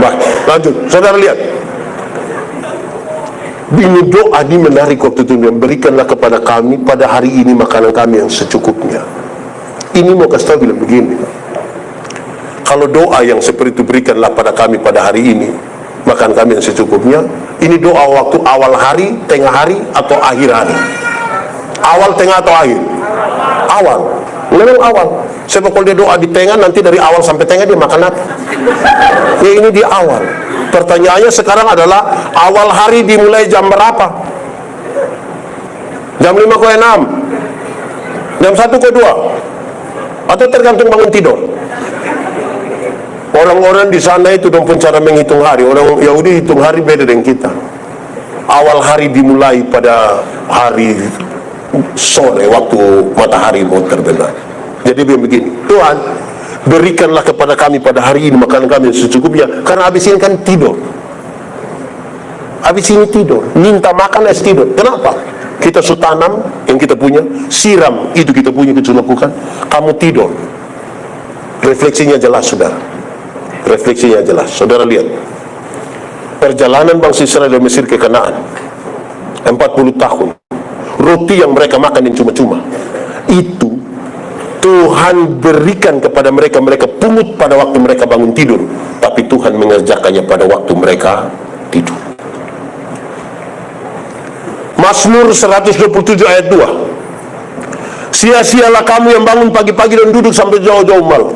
Baik, lanjut. Saudara lihat. Ini doa ini menarik waktu itu. Berikanlah kepada kami pada hari ini makanan kami yang secukupnya. Ini mau kasih tahu bilang begini. Kalau doa yang seperti itu, berikanlah pada kami pada hari ini makan kami yang secukupnya. Ini doa waktu awal hari, tengah hari, atau akhir hari? Awal, tengah, atau akhir? Awal. Memang awal. Sebab kalau dia doa di tengah, nanti dari awal sampai tengah dia makan apa? Ya ini di awal. Pertanyaannya sekarang adalah awal hari dimulai jam berapa? Jam 5 ke 6? Jam 1 ke 2? Atau tergantung bangun tidur? Orang-orang di sana itu dong pun cara menghitung hari. Orang Yahudi hitung hari beda dengan kita. Awal hari dimulai pada hari sore waktu matahari mau terbenam. Jadi begini, Tuhan berikanlah kepada kami pada hari ini makanan kami secukupnya, karena habis ini kan tidur. Habis ini tidur, minta makan es tidur. Kenapa? Kita sudah tanam yang kita punya, siram itu kita punya, kita sudah lakukan. Kamu tidur. Refleksinya jelas, saudara. Refleksinya jelas. Saudara lihat. Perjalanan bangsa Israel dari Mesir ke Kanaan 40 tahun. Roti yang mereka makan yang cuma-cuma. Itu Tuhan berikan kepada mereka. Mereka pungut pada waktu mereka bangun tidur, tapi Tuhan mengerjakannya pada waktu mereka tidur. Mazmur 127 ayat 2. Sia-sialah kamu yang bangun pagi-pagi dan duduk sampai jauh-jauh malam,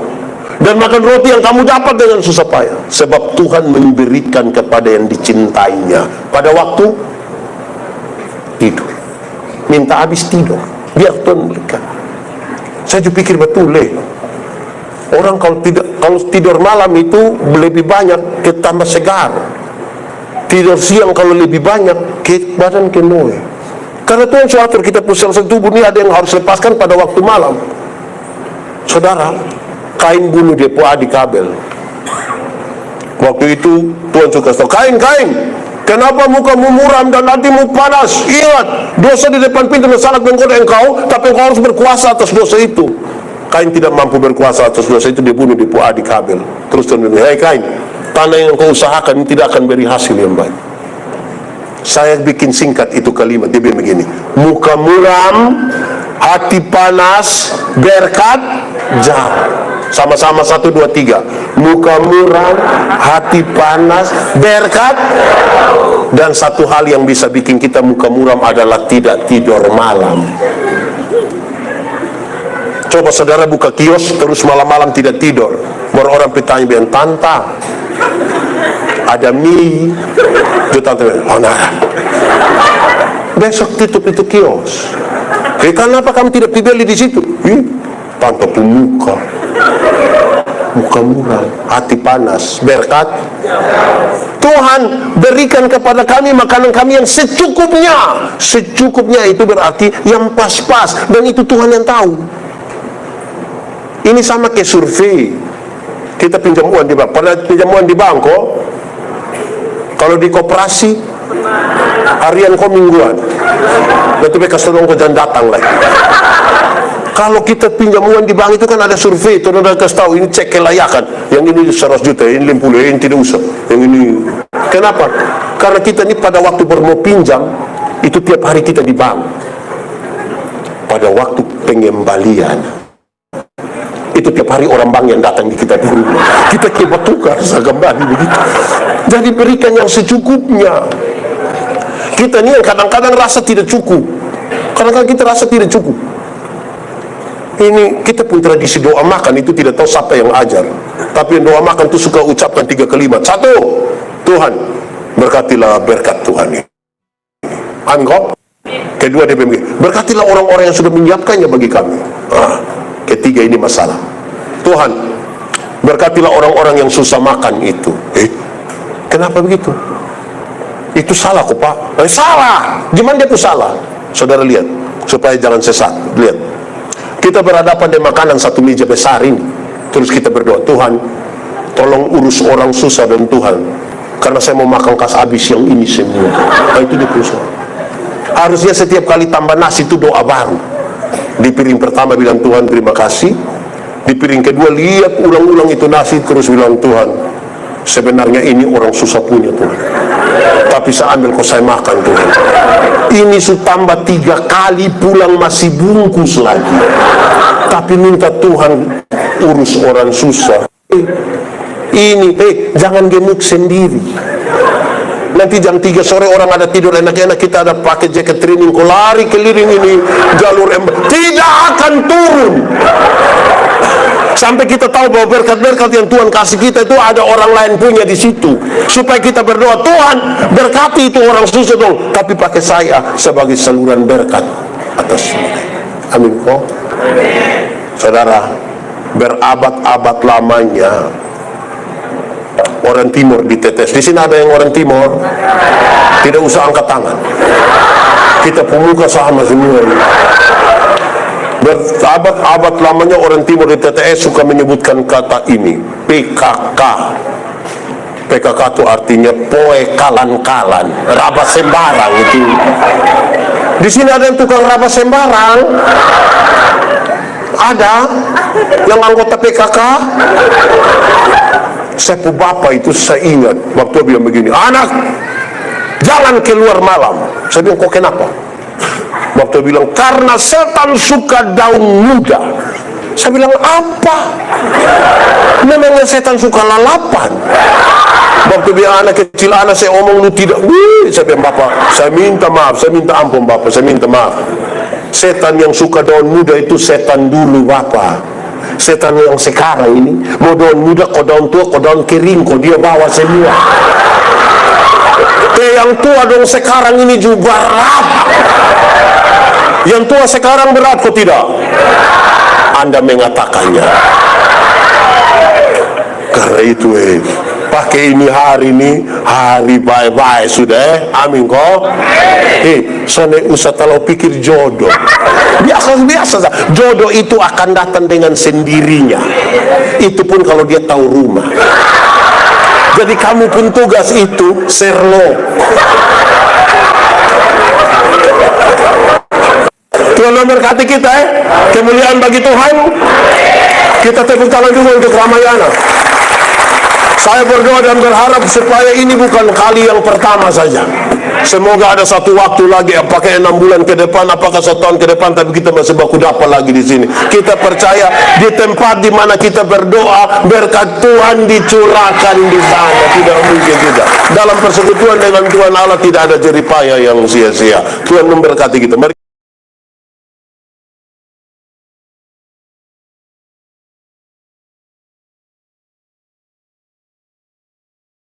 dan makan roti yang kamu dapat dengan susah payah, sebab Tuhan memberikan kepada yang dicintainya pada waktu tidur. Minta habis tidur, biar Tuhan berikan. Saya juga pikir betul orang kalau tidur malam itu lebih banyak tambah segar. Tidur siang kalau lebih banyak badan kenoi. Karena Tuhan sudah atur kita pusat tubuh ini ada yang harus lepaskan pada waktu malam. Saudara, Kain bunuh dia di Kabel. Waktu itu Tuhan suka tahu, Kain, kenapa mukamu muram dan hatimu panas? Ingat, dosa di depan pintu sangat menggoda engkau, tapi engkau harus berkuasa atas dosa itu. Kain tidak mampu berkuasa atas dosa itu, dia bunuh di Kabel. Terus Tuhan bilang, hei Kain, tanah yang engkau usahakan ini tidak akan beri hasil yang baik. Saya bikin singkat itu kalimat, dia bilang begini, muka muram, hati panas, berkat jauh. Sama-sama 1, 2, 3. Muka muram, hati panas, berkat. Dan satu hal yang bisa bikin kita muka muram adalah tidak tidur malam. Coba saudara buka kios terus malam-malam tidak tidur. Baru orang bertanya bilang, Tanta, ada mie? Dia tante bilang, oh nah, besok tutup itu kios. Kenapa kamu tidak beli di situ? Tanpa pemuka, muka muram, hati panas, berkat. Tuhan berikan kepada kami makanan kami yang secukupnya. Secukupnya itu berarti yang pas-pas, dan itu Tuhan yang tahu. Ini sama kayak survei. Kita pinjam uang di bank. Pada pinjam uang di bank kok, kalau di koperasi harian kok mingguan. Nanti mereka sedang kau jangan datang lagi. Kalau kita pinjam uang di bank itu kan ada survei, itu udah kasih tahu ini cek kelayakan. Yang ini 100 juta, ini 50, ini tidak usah. Yang ini. Kenapa? Karena kita ini pada waktu mau pinjam itu tiap hari kita di bank. Pada waktu pengembalian Itu tiap hari orang bank yang datang di kita di rumah. Kita coba tukar kembali begitu. Jadi berikan yang secukupnya. Kita ni yang kadang-kadang rasa tidak cukup. Kadang-kadang kita rasa tidak cukup. Ini kita pun tradisi doa makan itu tidak tahu siapa yang ajar. Tapi yang doa makan itu suka ucapkan 3 kalimat. 1, Tuhan berkatilah berkat Tuhan ini. Amin kok. Kedua dia bilang, berkatilah orang-orang yang sudah menyiapkannya bagi kami. Ketiga ini masalah. Tuhan berkatilah orang-orang yang susah makan itu. Kenapa begitu? Itu salah kok Pak. Salah. Gimana dia itu salah? Saudara lihat, supaya jangan sesat. Lihat, kita berhadapan dengan makanan satu meja besar ini. Terus kita berdoa, Tuhan tolong urus orang susah dan Tuhan, karena saya mau makan kas habis yang ini semua. Itu dia persoalan. Harusnya setiap kali tambah nasi itu doa baru. Di piring pertama bilang Tuhan terima kasih. Di piring kedua lihat ulang-ulang itu nasi, terus bilang Tuhan sebenarnya ini orang susah punya Tuhan, tapi saya ambil kok saya makan Tuhan. Ini sudah tambah 3 kali pulang masih bungkus lagi. Tapi minta Tuhan urus orang susah. Ini jangan gemuk sendiri. Nanti jam 3 sore orang ada tidur enak-enak, kita ada pakai jaket training, kau lari keliling ini jalur tidak akan turun. Sampai kita tahu bahwa berkat-berkat yang Tuhan kasih kita itu ada orang lain punya di situ. Supaya kita berdoa, Tuhan berkati itu orang susah dong, tapi pakai saya sebagai saluran berkat atas. Amin kok. Saudara, berabad-abad lamanya orang timur ditetes. Di sini ada yang orang timur, tidak usah angkat tangan. Kita pemuka sama semua. Berabad-abad lamanya orang timur di TTS suka menyebutkan kata ini, PKK. PKK itu artinya poe kalan-kalan, raba sembarang itu. Di sini ada yang tukang raba sembarang. Ada yang anggota PKK. Saya bapak itu saya ingat waktu dia bilang begini, anak jangan keluar malam. Saya bilang kok kenapa? Waktu bilang karena setan suka daun muda. Saya bilang apa? Memangnya setan suka lalapan? Waktu dia anak kecil, anak saya omong lu tidak. Saya bilang bapak, saya minta maaf, saya minta ampun bapak, saya minta maaf. Setan yang suka daun muda itu setan dulu bapak. Setan yang sekarang ini mau daun muda, kok daun tua, kok daun kering, kok dia bawa semua. Yang tua dong sekarang ini juga berat. Yang tua sekarang berat kok tidak? Anda mengatakannya. Karena itu pakai ini hari bye-bye sudah. Amin kok. Sana usah terlalu pikir jodoh. Biasa. Jodoh itu akan datang dengan sendirinya. Itu pun kalau dia tahu rumah. Jadi kamu pun tugas itu serlo. Tuhan memberkati kita. Kemuliaan bagi Tuhan. Kita tepuk tangan dulu untuk Ramayana. Saya berdoa dan berharap supaya ini bukan kali yang pertama saja. Semoga ada satu waktu lagi, apakah 6 bulan ke depan, apakah 1 tahun ke depan, tapi kita masih baku dapat lagi di sini. Kita percaya di tempat di mana kita berdoa, berkat Tuhan dicurahkan di sana. Tidak mungkin tidak. Dalam persekutuan dengan Tuhan Allah tidak ada jerih payah yang sia-sia. Tuhan memberkati kita. Mari